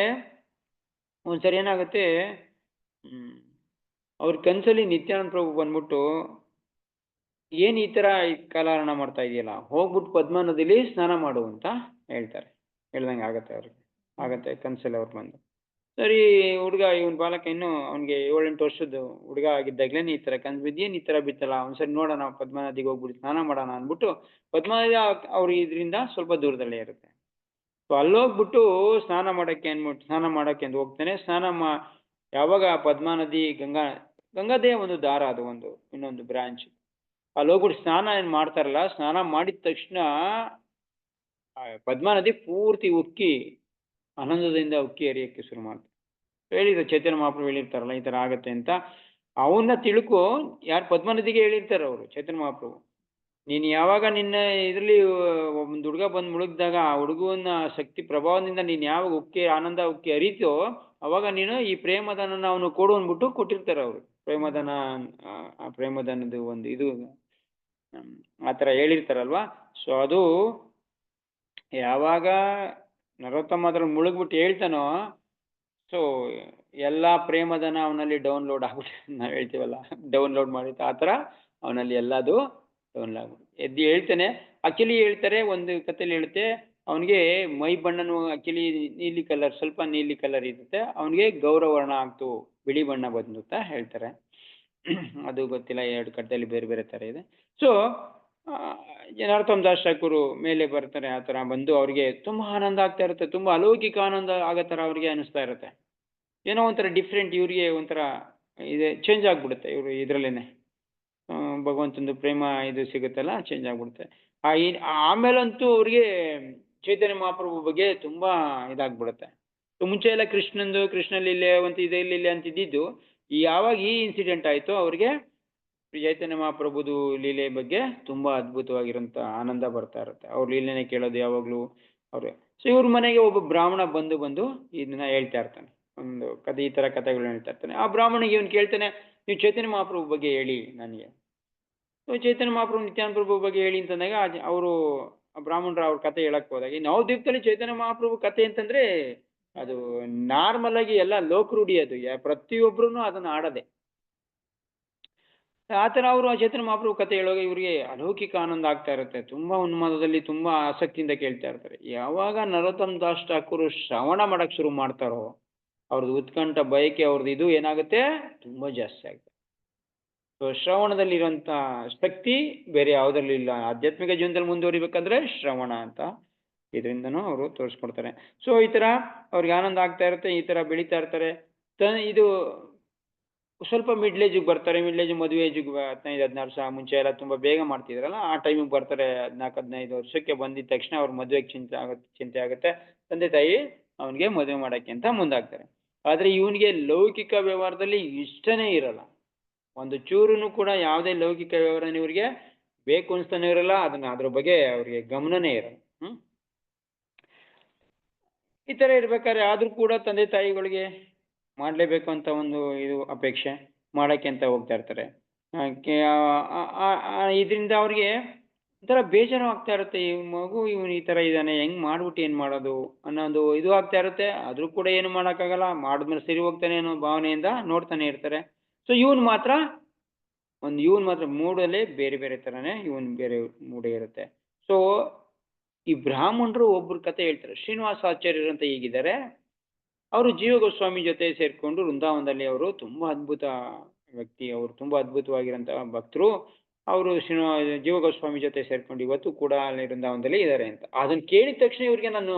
ಒಂದ್ಸರಿ ಏನಾಗುತ್ತೆ, ಅವ್ರ ಕನಸಲ್ಲಿ ನಿತ್ಯಾನಂದ ಪ್ರಭು ಬಂದ್ಬಿಟ್ಟು, ಏನು ಈ ಥರ ಕಾಲಹರಣ ಮಾಡ್ತಾ ಇದೆಯಲ್ಲ, ಹೋಗ್ಬಿಟ್ಟು ಪದ್ಮಾ ನದಿಲಿ ಸ್ನಾನ ಮಾಡು ಅಂತ ಹೇಳ್ತಾರೆ. ಹೇಳ್ದಂಗೆ ಆಗತ್ತೆ ಅವ್ರಿಗೆ, ಆಗತ್ತೆ ಕನಸಲ್ಲಿ ಅವ್ರು ಬಂದು. ಸರಿ, ಹುಡುಗ ಇವನ್ ಬಾಲಕ ಇನ್ನು ಅವ್ನಿಗೆ 7-8 ವರ್ಷದ ಹುಡುಗ ಆಗಿದ್ದಾಗಲೇ ಈ ಥರ ಕನಸು ಬಿದ್ದೇನು ಈ ಥರ ಬಿತ್ತಲ್ಲ, ಒಂದ್ಸರಿ ನೋಡೋಣ ಪದ್ಮಾ ನದಿಗೆ ಹೋಗ್ಬಿಟ್ಟು ಸ್ನಾನ ಮಾಡೋಣ ಅಂದ್ಬಿಟ್ಟು, ಪದ್ಮಾ ನದಿ ಅವ್ರಿಗೆ ಇದರಿಂದ ಸ್ವಲ್ಪ ದೂರದಲ್ಲೇ ಇರುತ್ತೆ. ಸೊ ಅಲ್ಲೋಗ್ಬಿಟ್ಟು ಸ್ನಾನ ಮಾಡೋಕ್ಕೆ ಅಂತ ಹೋಗ್ತಾನೆ. ಯಾವಾಗ ಪದ್ಮಾ ನದಿ ಗಂಗಾದೇ ಒಂದು ದಾರ, ಅದು ಒಂದು ಇನ್ನೊಂದು ಬ್ರಾಂಚ್. ಅಲ್ಲಿ ಹೋಗ್ಬಿಟ್ಟು ಸ್ನಾನ ಏನು ಮಾಡ್ತಾರಲ್ಲ, ಸ್ನಾನ ಮಾಡಿದ ತಕ್ಷಣ ಪದ್ಮಾ ನದಿ ಪೂರ್ತಿ ಉಕ್ಕಿ ಆನಂದದಿಂದ ಉಕ್ಕಿ ಹರಿಯೋಕ್ಕೆ ಶುರು ಮಾಡ್ತಾರೆ. ಹೇಳಿದ್ರು ಚೈತನ್ಯ ಮಹಾಪ್ರಭು ಹೇಳಿರ್ತಾರಲ್ಲ ಈ ಥರ ಆಗತ್ತೆ ಅಂತ. ಅವನ್ನ ತಿಳ್ಕೊ, ಯಾರು ಪದ್ಮಾ ನದಿಗೆ ಹೇಳಿರ್ತಾರೆ ಅವರು ಚೈತನ್ಯ ಮಹಾಪ್ರಭು. ನೀನು ಯಾವಾಗ ನಿನ್ನ ಇದರಲ್ಲಿ ಒಂದು ಹುಡುಗ ಬಂದು ಮುಳುಗಿದಾಗ ಆ ಹುಡುಗನ ಶಕ್ತಿ ಪ್ರಭಾವದಿಂದ ನೀನು ಯಾವಾಗ ಉಕ್ಕಿ ಆನಂದ ಉಕ್ಕಿ ಹರಿತೋ ಅವಾಗ ನೀನು ಈ ಪ್ರೇಮದಾನ ಅವನು ಕೊಡು ಅಂದ್ಬಿಟ್ಟು ಕೊಟ್ಟಿರ್ತಾರೆ ಅವರು. ಪ್ರೇಮದಾನ, ಆ ಪ್ರೇಮದಾನದ ಒಂದು ಇದು ಆ ಥರ ಹೇಳಿರ್ತಾರಲ್ವಾ. ಸೊ ಅದು ಯಾವಾಗ ನರೋತ್ತಮ ಅದ್ರಲ್ಲಿ ಮುಳುಗ್ಬಿಟ್ಟು ಹೇಳ್ತಾನೋ, ಸೊ ಎಲ್ಲ ಪ್ರೇಮದನ ಅವನಲ್ಲಿ ಡೌನ್ಲೋಡ್ ಆಗ್ಬಿಟ್ಟು ನಾವು ಹೇಳ್ತೀವಲ್ಲ, ಡೌನ್ಲೋಡ್ ಮಾಡಿತ್ತು ಆ ಥರ ಅವನಲ್ಲಿ ಎಲ್ಲದು ಡೌನ್ಲೋಡ್ ಆಗ್ಬಿಟ್ಟು ಎದ್ದು ಹೇಳ್ತಾನೆ. ಅಕಿಲಿ ಹೇಳ್ತಾರೆ, ಒಂದು ಕಥೆಯಲ್ಲಿ ಹೇಳುತ್ತೆ, ಅವನಿಗೆ ಮೈ ಬಣ್ಣನು ಅಕಿಲಿ ನೀಲಿ ಕಲರ್, ಸ್ವಲ್ಪ ನೀಲಿ ಕಲರ್ ಇರುತ್ತೆ, ಅವನಿಗೆ ಗೌರವರ್ಣ ಆಗ್ತು, ಬಿಳಿ ಬಣ್ಣ ಬಂದು ಅಂತ ಹೇಳ್ತಾರೆ. ಅದು ಗೊತ್ತಿಲ್ಲ, ಎರಡು ಕಥೆಯಲ್ಲಿ ಬೇರೆ ಬೇರೆ ಥರ ಇದೆ. ಸೊ ನರೋತ್ತಮ ದಾಸ್ ಠಾಕೂರು ಮೇಲೆ ಬರ್ತಾರೆ, ಆ ಥರ ಬಂದು ಅವ್ರಿಗೆ ತುಂಬ ಆನಂದ ಆಗ್ತಾ ಇರುತ್ತೆ, ತುಂಬ ಅಲೌಕಿಕ ಆನಂದ ಆಗೋ ಥರ ಅವ್ರಿಗೆ ಅನಿಸ್ತಾ ಇರುತ್ತೆ. ಏನೋ ಒಂಥರ ಡಿಫ್ರೆಂಟ್, ಇವರಿಗೆ ಒಂಥರ ಇದೆ ಚೇಂಜ್ ಆಗಿಬಿಡುತ್ತೆ ಇವರು ಇದರಲ್ಲೇನೆ. ಭಗವಂತಂದು ಪ್ರೇಮ ಇದು ಸಿಗುತ್ತಲ್ಲ, ಚೇಂಜ್ ಆಗಿಬಿಡುತ್ತೆ. ಆಮೇಲಂತೂ ಅವ್ರಿಗೆ ಚೈತನ್ಯ ಮಹಾಪ್ರಭು ಬಗ್ಗೆ ತುಂಬ ಇದಾಗ್ಬಿಡುತ್ತೆ. ಮುಂಚೆ ಎಲ್ಲ ಕೃಷ್ಣ ಲೀಲೆ ಒಂದು ಇದೆ ಲೀಲೆ ಅಂತಿದ್ದು, ಯಾವಾಗ ಈ ಇನ್ಸಿಡೆಂಟ್ ಆಯಿತು ಅವ್ರಿಗೆ ಚೈತನ್ಯ ಮಹಾಪ್ರಭುದು ಲೀಲೆ ಬಗ್ಗೆ ತುಂಬ ಅದ್ಭುತವಾಗಿರೋಂಥ ಆನಂದ ಬರ್ತಾ ಇರುತ್ತೆ. ಅವ್ರ ಲೀಲೆನೇ ಕೇಳೋದು ಯಾವಾಗಲೂ ಅವ್ರೆ. ಸೊ ಇವ್ರ ಮನೆಗೆ ಒಬ್ಬ ಬ್ರಾಹ್ಮಣ ಬಂದು ಇದನ್ನ ಹೇಳ್ತಾ ಇರ್ತಾನೆ, ಒಂದು ಕಥೆ, ಈ ಥರ ಕಥೆಗಳನ್ನ ಹೇಳ್ತಾ ಇರ್ತಾನೆ. ಆ ಬ್ರಾಹ್ಮಣಿಗೆ ಇವನು ಕೇಳ್ತಾನೆ, ನೀವು ಚೈತನ್ಯ ಮಹಾಪ್ರಭು ಬಗ್ಗೆ ಹೇಳಿ ನನಗೆ. ಸೊ ಚೈತನ್ಯ ಮಹಾಪ್ರಭು ನಿತ್ಯಾನಂದ ಪ್ರಭು ಬಗ್ಗೆ ಹೇಳಿ ಅಂತಂದಾಗ ಅವರು ಬ್ರಾಹ್ಮಣರು ಅವ್ರ ಕಥೆ ಹೇಳಕ್ ಹೋದಾಗ, ನವದ್ವೀಪದಲ್ಲಿ ಚೈತನ್ಯ ಮಹಾಪ್ರಭು ಕಥೆ ಅಂತಂದ್ರೆ ಅದು ನಾರ್ಮಲ್ ಆಗಿ ಎಲ್ಲ ಲೋಕರೂಢಿ, ಅದು ಪ್ರತಿಯೊಬ್ರು ಅದನ್ನ ಆಡದೆ. ಆ ಥರ ಅವರು ಆ ಚೈತನ್ಯ ಮಹಾಪ್ರಭು ಕಥೆ ಹೇಳುವಾಗ ಇವರಿಗೆ ಅಲೌಕಿಕ ಆನಂದ ಆಗ್ತಾ ಇರುತ್ತೆ, ತುಂಬಾ ಉನ್ಮಾದದಲ್ಲಿ ತುಂಬಾ ಆಸಕ್ತಿಯಿಂದ ಕೇಳ್ತಾ ಇರ್ತಾರೆ. ಯಾವಾಗ ನರೋತ್ತಮ ದಾಸ್ ಠಾಕೂರು ಶ್ರವಣ ಮಾಡಕ್ ಶುರು ಮಾಡ್ತಾರೋ, ಅವ್ರದ್ದು ಉತ್ಕಂಠ ಬಯಕೆ, ಅವ್ರದ್ದು ಇದು ಏನಾಗುತ್ತೆ, ತುಂಬಾ ಜಾಸ್ತಿ ಆಗುತ್ತೆ. ಸೊ ಶ್ರವಣದಲ್ಲಿರುವಂಥ ಶಕ್ತಿ ಬೇರೆ ಯಾವುದರಲ್ಲೂ ಇಲ್ಲ. ಆಧ್ಯಾತ್ಮಿಕ ಜೀವನದಲ್ಲಿ ಮುಂದುವರಿಬೇಕಂದ್ರೆ ಶ್ರವಣ ಅಂತ ಇದರಿಂದನೂ ಅವರು ತೋರಿಸ್ಕೊಡ್ತಾರೆ. ಸೊ ಈ ಥರ ಅವ್ರಿಗೆ ಆನಂದ ಆಗ್ತಾ ಇರುತ್ತೆ, ಈ ಥರ ಬೆಳೀತಾ ಇರ್ತಾರೆ. ಇದು ಸ್ವಲ್ಪ ಮಿಡ್ಲೇಜಿಗೆ ಬರ್ತಾರೆ. ಮಿಡ್ಲೇಜ್ ಮದುವೆ ಏಜಿಗೆ 15-16 ವರ್ಷ ಮುಂಚೆ ಎಲ್ಲ ತುಂಬ ಬೇಗ ಮಾಡ್ತಿದ್ರಲ್ಲ, ಆ ಟೈಮಿಗೆ ಬರ್ತಾರೆ. 14-15 ವರ್ಷಕ್ಕೆ ಬಂದಿದ ತಕ್ಷಣ ಅವ್ರ ಮದುವೆಗೆ ಚಿಂತೆ ಆಗುತ್ತೆ. ತಂದೆ ತಾಯಿ ಅವನಿಗೆ ಮದುವೆ ಮಾಡೋಕ್ಕೆ ಅಂತ ಮುಂದಾಗ್ತಾರೆ. ಆದರೆ ಇವನಿಗೆ ಲೌಕಿಕ ವ್ಯವಹಾರದಲ್ಲಿ ಇಷ್ಟನೇ ಇರಲ್ಲ, ಒಂದು ಚೂರು ಕೂಡ ಯಾವುದೇ ಲೌಕಿಕ ವ್ಯವಹಾರ ಇವರಿಗೆ ಬೇಕು ಅನಿಸ್ತಾನೆ ಇರಲ್ಲ, ಅದ್ರ ಬಗ್ಗೆ ಅವ್ರಿಗೆ ಗಮನನೇ ಇರಲ್ಲ. ಈ ಥರ ಇರ್ಬೇಕಾದ್ರೆ ಆದರೂ ಕೂಡ ತಂದೆ ತಾಯಿಗಳಿಗೆ ಮಾಡಲೇಬೇಕು ಅಂತ ಒಂದು ಇದು ಅಪೇಕ್ಷೆ, ಮಾಡೋಕ್ಕೆ ಅಂತ ಹೋಗ್ತಾ ಇರ್ತಾರೆ. ಇದರಿಂದ ಅವ್ರಿಗೆ ಒಂಥರ ಬೇಜಾರು ಆಗ್ತಾ ಇರುತ್ತೆ, ಈ ಮಗು ಇವನು ಈ ಥರ ಇದ್ದಾನೆ, ಹೆಂಗೆ ಮಾಡ್ಬಿಟ್ಟು ಏನು ಮಾಡೋದು ಅನ್ನೋದು ಇದು ಆಗ್ತಾ ಇರುತ್ತೆ. ಆದರೂ ಕೂಡ ಏನು ಮಾಡೋಕ್ಕಾಗಲ್ಲ, ಮಾಡಿದ್ಮೇಲೆ ಸರಿ ಹೋಗ್ತಾನೆ ಅನ್ನೋ ಭಾವನೆಯಿಂದ ನೋಡ್ತಾನೆ ಇರ್ತಾರೆ. ಸೊ ಇವನು ಮಾತ್ರ ಮೂಡಲ್ಲೇ ಬೇರೆ ಬೇರೆ ಥರನೇ ಇವನು ಬೇರೆ ಮೂಡೇ ಇರುತ್ತೆ. ಸೊ ಈ ಬ್ರಾಹ್ಮಣರು ಒಬ್ಬರ ಕತೆ ಹೇಳ್ತಾರೆ, ಶ್ರೀನಿವಾಸಾಚಾರ್ಯರು ಅಂತ ಹೀಗಿದ್ದಾರೆ. ಅವರು ಜೀವ ಗೋಸ್ವಾಮಿ ಜೊತೆ ಸೇರಿಕೊಂಡು ವೃಂದಾವನದಲ್ಲಿ ಅವರು ತುಂಬ ಅದ್ಭುತ ವ್ಯಕ್ತಿ, ಅವರು ತುಂಬ ಅದ್ಭುತವಾಗಿರೋಂಥ ಭಕ್ತರು. ಅವರು ಜೀವ ಗೋಸ್ವಾಮಿ ಜೊತೆ ಸೇರ್ಕೊಂಡು ಇವತ್ತು ಕೂಡ ಅಲ್ಲಿ ವೃಂದಾವನದಲ್ಲಿ ಇದ್ದಾರೆ ಅಂತ. ಅದನ್ನು ಕೇಳಿದ ತಕ್ಷಣ ಇವ್ರಿಗೆ ನಾನು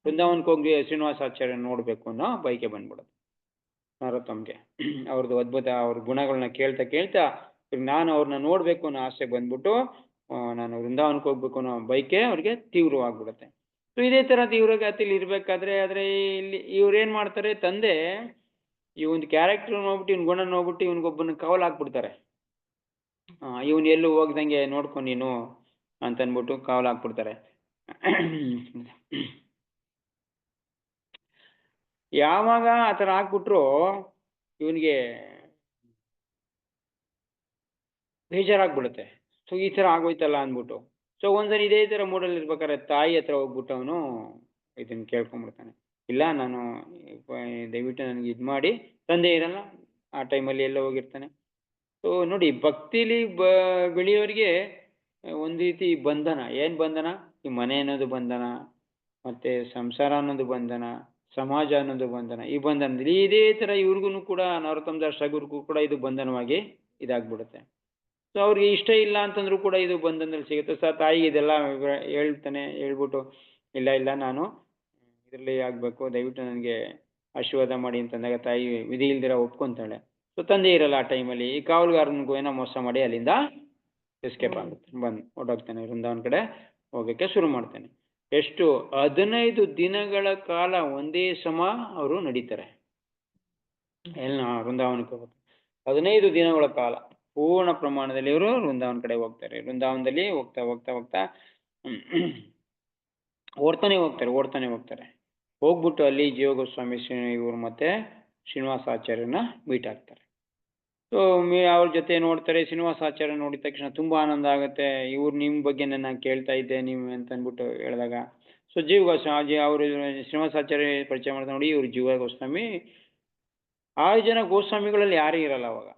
ವೃಂದಾವನಕ್ಕೆ ಹೋಗಿ ಶ್ರೀನಿವಾಸಾಚಾರ್ಯ ನೋಡಬೇಕು ಅನ್ನೋ ಬಯಕೆ ಬಂದ್ಬಿಡೋದು ನರೋತ್ತಮ್ಗೆ. ಅವ್ರದ್ದು ಅದ್ಭುತ, ಅವ್ರ ಗುಣಗಳನ್ನ ಕೇಳ್ತಾ ನಾನು ಅವ್ರನ್ನ ನೋಡಬೇಕು ಅನ್ನೋ ಆಸೆ ಬಂದ್ಬಿಟ್ಟು ನಾನು ವೃಂದಾವನಕ್ಕೆ ಹೋಗ್ಬೇಕು ಅನ್ನೋ ಬಯಕೆ ಅವ್ರಿಗೆ ತೀವ್ರವಾಗ್ಬಿಡುತ್ತೆ. ಸೊ ಇದೇ ಥರ ತೀವ್ರಗತಿಯಲ್ಲಿ ಇರಬೇಕಾದ್ರೆ ಇಲ್ಲಿ ಇವ್ರೇನು ಮಾಡ್ತಾರೆ, ತಂದೆ ಈ ಒಂದು ಕ್ಯಾರೆಕ್ಟರ್ ನೋಡ್ಬಿಟ್ಟು, ಇವ್ನ ಗುಣ ನೋಡ್ಬಿಟ್ಟು ಇವ್ನಿಗೊಬ್ಬನ ಕವಲು ಹಾಕ್ಬಿಡ್ತಾರೆ. ಇವನು ಎಲ್ಲೂ ಹೋಗ್ದಂಗೆ ನೋಡ್ಕೊ ನೀನು ಅಂತನ್ಬಿಟ್ಟು ಕವಲು ಹಾಕ್ಬಿಡ್ತಾರೆ. ಯಾವಾಗ ಆ ಥರ ಹಾಕ್ಬಿಟ್ರು ಇವನಿಗೆ ಬೇಜಾರಾಗ್ಬಿಡುತ್ತೆ. ಸೊ ಈ ಥರ ಆಗೋಯ್ತಲ್ಲ ಅಂದ್ಬಿಟ್ಟು. ಸೊ ಒಂದ್ಸರಿ ಇದೇ ಥರ ಮೂಡಲ್ಲಿ ಇರ್ಬೇಕಾದ್ರೆ ತಾಯಿ ಹತ್ರ ಹೋಗ್ಬಿಟ್ಟು ಅವನು ಇದನ್ನು ಕೇಳ್ಕೊಂಡ್ಬಿಡ್ತಾನೆ, ಇಲ್ಲ ನಾನು ದಯವಿಟ್ಟು ನನಗೆ ಇದು ಮಾಡಿ. ತಂದೆ ಇರಲ್ಲ ಆ ಟೈಮಲ್ಲಿ, ಎಲ್ಲ ಹೋಗಿರ್ತಾನೆ. ಸೊ ನೋಡಿ, ಭಕ್ತಿಲಿ ಬೆಳೆಯೋರಿಗೆ ಒಂದು ರೀತಿ ಬಂಧನ. ಏನು ಬಂಧನ? ಈ ಮನೆ ಅನ್ನೋದು ಬಂಧನ, ಮತ್ತು ಸಂಸಾರ ಅನ್ನೋದು ಬಂಧನ, ಸಮಾಜ ಅನ್ನೋದು ಬಂಧನ. ಈ ಬಂಧನದಲ್ಲಿ ಇದೇ ಥರ ಇವ್ರಿಗೂ ಕೂಡ ನರೋತ್ತಮ ದಾಸ್ ಠಾಕೂರ್ಗೂ ಕೂಡ ಇದು ಬಂಧನವಾಗಿ ಇದಾಗ್ಬಿಡುತ್ತೆ. ಸೊ ಅವ್ರಿಗೆ ಇಷ್ಟ ಇಲ್ಲ ಅಂತಂದ್ರೂ ಕೂಡ ಇದು ಬಂಧನದಲ್ಲಿ ಸಿಗುತ್ತೆ. ಸೊ ತಾಯಿಗೆ ಇದೆಲ್ಲ ಹೇಳ್ಬಿಟ್ಟು ಇಲ್ಲ ನಾನು ಇದರಲ್ಲಿ ಆಗಬೇಕು, ದಯವಿಟ್ಟು ನನಗೆ ಆಶೀರ್ವಾದ ಮಾಡಿ ಅಂತಂದಾಗ ತಾಯಿ ವಿಧಿ ಇಲ್ದಿರ ಒಪ್ಕೊಂತಾಳೆ. ಸೊ ತಂದೆ ಇರಲ್ಲ ಆ ಟೈಮಲ್ಲಿ. ಈ ಕಾವಲುಗಾರನಿಗೂ ಏನೋ ಮೋಸ ಮಾಡಿ ಅಲ್ಲಿಂದ ಎಸ್ಕೇಪ್ ಆಗುತ್ತೆ, ಹೊರಟೋಗ್ತಾನೆ, ವೃಂದಾವನ ಕಡೆ ಹೋಗೋಕ್ಕೆ ಶುರು ಮಾಡ್ತಾನೆ. ಎಷ್ಟು 15 ದಿನಗಳ ಕಾಲ ಒಂದೇ ಸಮ ಅವರು ನಡೀತಾರೆ ವೃಂದಾವನಕ್ಕೆ ಹೋಗುತ್ತೆ. 15 ದಿನಗಳ ಕಾಲ ಪೂರ್ಣ ಪ್ರಮಾಣದಲ್ಲಿ ಇವರು ವೃಂದಾವನ ಕಡೆ ಹೋಗ್ತಾರೆ. ವೃಂದಾವನದಲ್ಲಿ ಹೋಗ್ತಾ ಹೋಗ್ತಾ ಹೋಗ್ತಾ ಓಡ್ತಾನೆ ಹೋಗ್ತಾರೆ. ಹೋಗ್ಬಿಟ್ಟು ಅಲ್ಲಿ ಜೀವ ಗೋಸ್ವಾಮಿ ಇವರು ಮತ್ತೆ ಶ್ರೀನಿವಾಸಾಚಾರ್ಯನ ಮೀಟ್ ಆಗ್ತಾರೆ. ಸೊ ಅವ್ರ ಜೊತೆ ನೋಡ್ತಾರೆ. ಶ್ರೀನಿವಾಸಾಚಾರ್ಯ ನೋಡಿದ ತಕ್ಷಣ ತುಂಬಾ ಆನಂದ ಆಗುತ್ತೆ. ಇವ್ರು ನಿಮ್ಮ ಬಗ್ಗೆ ನಾನು ಕೇಳ್ತಾ ಇದ್ದೆ ನೀವು ಅಂತ ಅಂದ್ಬಿಟ್ಟು ಹೇಳಿದಾಗ, ಸೊ ಜೀವ ಗೋಸ್ವಾಮಿ ಅವರು ಶ್ರೀನಿವಾಸಾಚಾರ್ಯ ಪರಿಚಯ ಮಾಡ್ತಾ ನೋಡಿ, ಇವ್ರು ಜೀವ ಗೋಸ್ವಾಮಿ. 6 ಜನ ಗೋಸ್ವಾಮಿಗಳಲ್ಲಿ ಯಾರೂ ಇರಲ್ಲ ಅವಾಗ.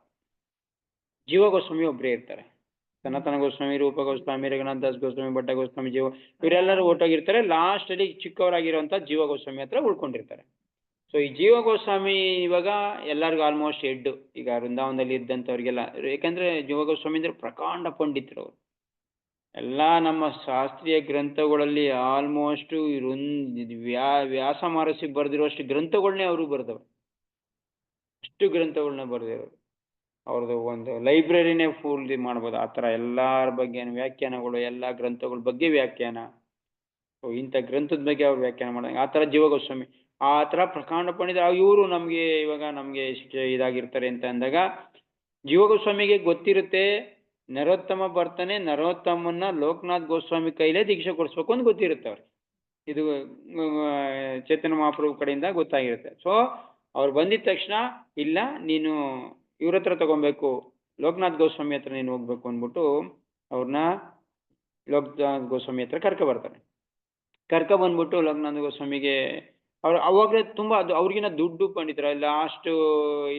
ಜೀವ ಗೋಸ್ವಾಮಿ ಒಬ್ಬರೇ ಇರ್ತಾರೆ. ಸನಾತನ ಗೋಸ್ವಾಮಿ, ರೂಪ ಗೋಸ್ವಾಮಿ, ರಘುನಾಥ್ ದಾಸ್ ಗೋಸ್ವಾಮಿ, ಭಟ್ಟ ಗೋಸ್ವಾಮಿ, ಜೀವ ಇವರೆಲ್ಲರೂ ಒಟ್ಟಾಗಿರ್ತಾರೆ. ಲಾಸ್ಟ್ ಅಲ್ಲಿ ಚಿಕ್ಕವರಾಗಿರುವಂತ ಜೀವ ಗೋಸ್ವಾಮಿ ಹತ್ರ ಉಳ್ಕೊಂಡಿರ್ತಾರೆ. ಸೊ ಈ ಜೀವ ಗೋಸ್ವಾಮಿ ಇವಾಗ ಎಲ್ಲರಿಗೂ ಆಲ್ಮೋಸ್ಟ್ ಹೆಡ್ ಈಗ ವೃಂದಾವನದಲ್ಲಿ ಇದ್ದಂಥವ್ರಿಗೆಲ್ಲ. ಯಾಕಂದ್ರೆ ಜೀವ ಗೋಸ್ವಾಮಿ ಅಂದ್ರೆ ಪ್ರಕಾಂಡ ಪಂಡಿತರು ಅವರು. ಎಲ್ಲ ನಮ್ಮ ಶಾಸ್ತ್ರೀಯ ಗ್ರಂಥಗಳಲ್ಲಿ ಆಲ್ಮೋಸ್ಟ್ ವ್ಯಾಸ ಮಹರ್ಷಿ ಬರೆದಿರುವಷ್ಟು ಗ್ರಂಥಗಳನ್ನೇ ಅವರು ಬರೆದವರು. ಅಷ್ಟು ಗ್ರಂಥಗಳನ್ನ ಬರೆದಿರೋರು. ಅವ್ರದ್ದು ಒಂದು ಲೈಬ್ರರಿನೇ ಫುಲ್ ಮಾಡ್ಬೋದು ಆ ಥರ. ಎಲ್ಲರ ಬಗ್ಗೆ ವ್ಯಾಖ್ಯಾನಗಳು, ಎಲ್ಲ ಗ್ರಂಥಗಳ ಬಗ್ಗೆ ವ್ಯಾಖ್ಯಾನ, ಇಂಥ ಗ್ರಂಥದ ಬಗ್ಗೆ ಅವ್ರು ವ್ಯಾಖ್ಯಾನ ಮಾಡಿದಂಗೆ ಆ ಥರ ಜೀವ ಗೋಸ್ವಾಮಿ ಆ ಥರ ಪ್ರಕಾಂಡ ಪಂಡಿತ. ಇವರು ನಮಗೆ ಇದಾಗಿರ್ತಾರೆ ಅಂತ ಅಂದಾಗ ಜೀವ ಗೋಸ್ವಾಮಿಗೆ ಗೊತ್ತಿರುತ್ತೆ ನರೋತ್ತಮ ಬರ್ತಾನೆ, ನರೋತ್ತಮನ್ನ ಲೋಕನಾಥ್ ಗೋಸ್ವಾಮಿ ಕೈಲೇ ದೀಕ್ಷೆ ಕೊಡಿಸ್ಬೇಕು ಅಂತ ಗೊತ್ತಿರುತ್ತೆ ಅವ್ರಿಗೆ. ಇದು ಚೈತನ್ಯ ಮಹಾಪ್ರಭು ಕಡೆಯಿಂದ ಗೊತ್ತಾಗಿರುತ್ತೆ. ಸೊ ಅವ್ರು ಬಂದಿದ ತಕ್ಷಣ ಇಲ್ಲ ನೀನು ಇವ್ರ ಹತ್ರ ತಗೊಬೇಕು, ಲೋಕನಾಥ್ ಗೋಸ್ವಾಮಿ ಹತ್ರ ನೀನು ಹೋಗ್ಬೇಕು ಅಂದ್ಬಿಟ್ಟು ಅವ್ರನ್ನ ಲೋಕನಾಥ್ ಗೋಸ್ವಾಮಿ ಹತ್ರ ಬಂದ್ಬಿಟ್ಟು ಲೋಕನಾಥ್ ಗೋಸ್ವಾಮಿಗೆ ಅವ್ರು ಅವಾಗಲೇ ತುಂಬಾ ಅದು ಅವ್ರಿಗಿನ ದುಡ್ಡು ಪಂಡಿತರ ಲಾಸ್ಟ್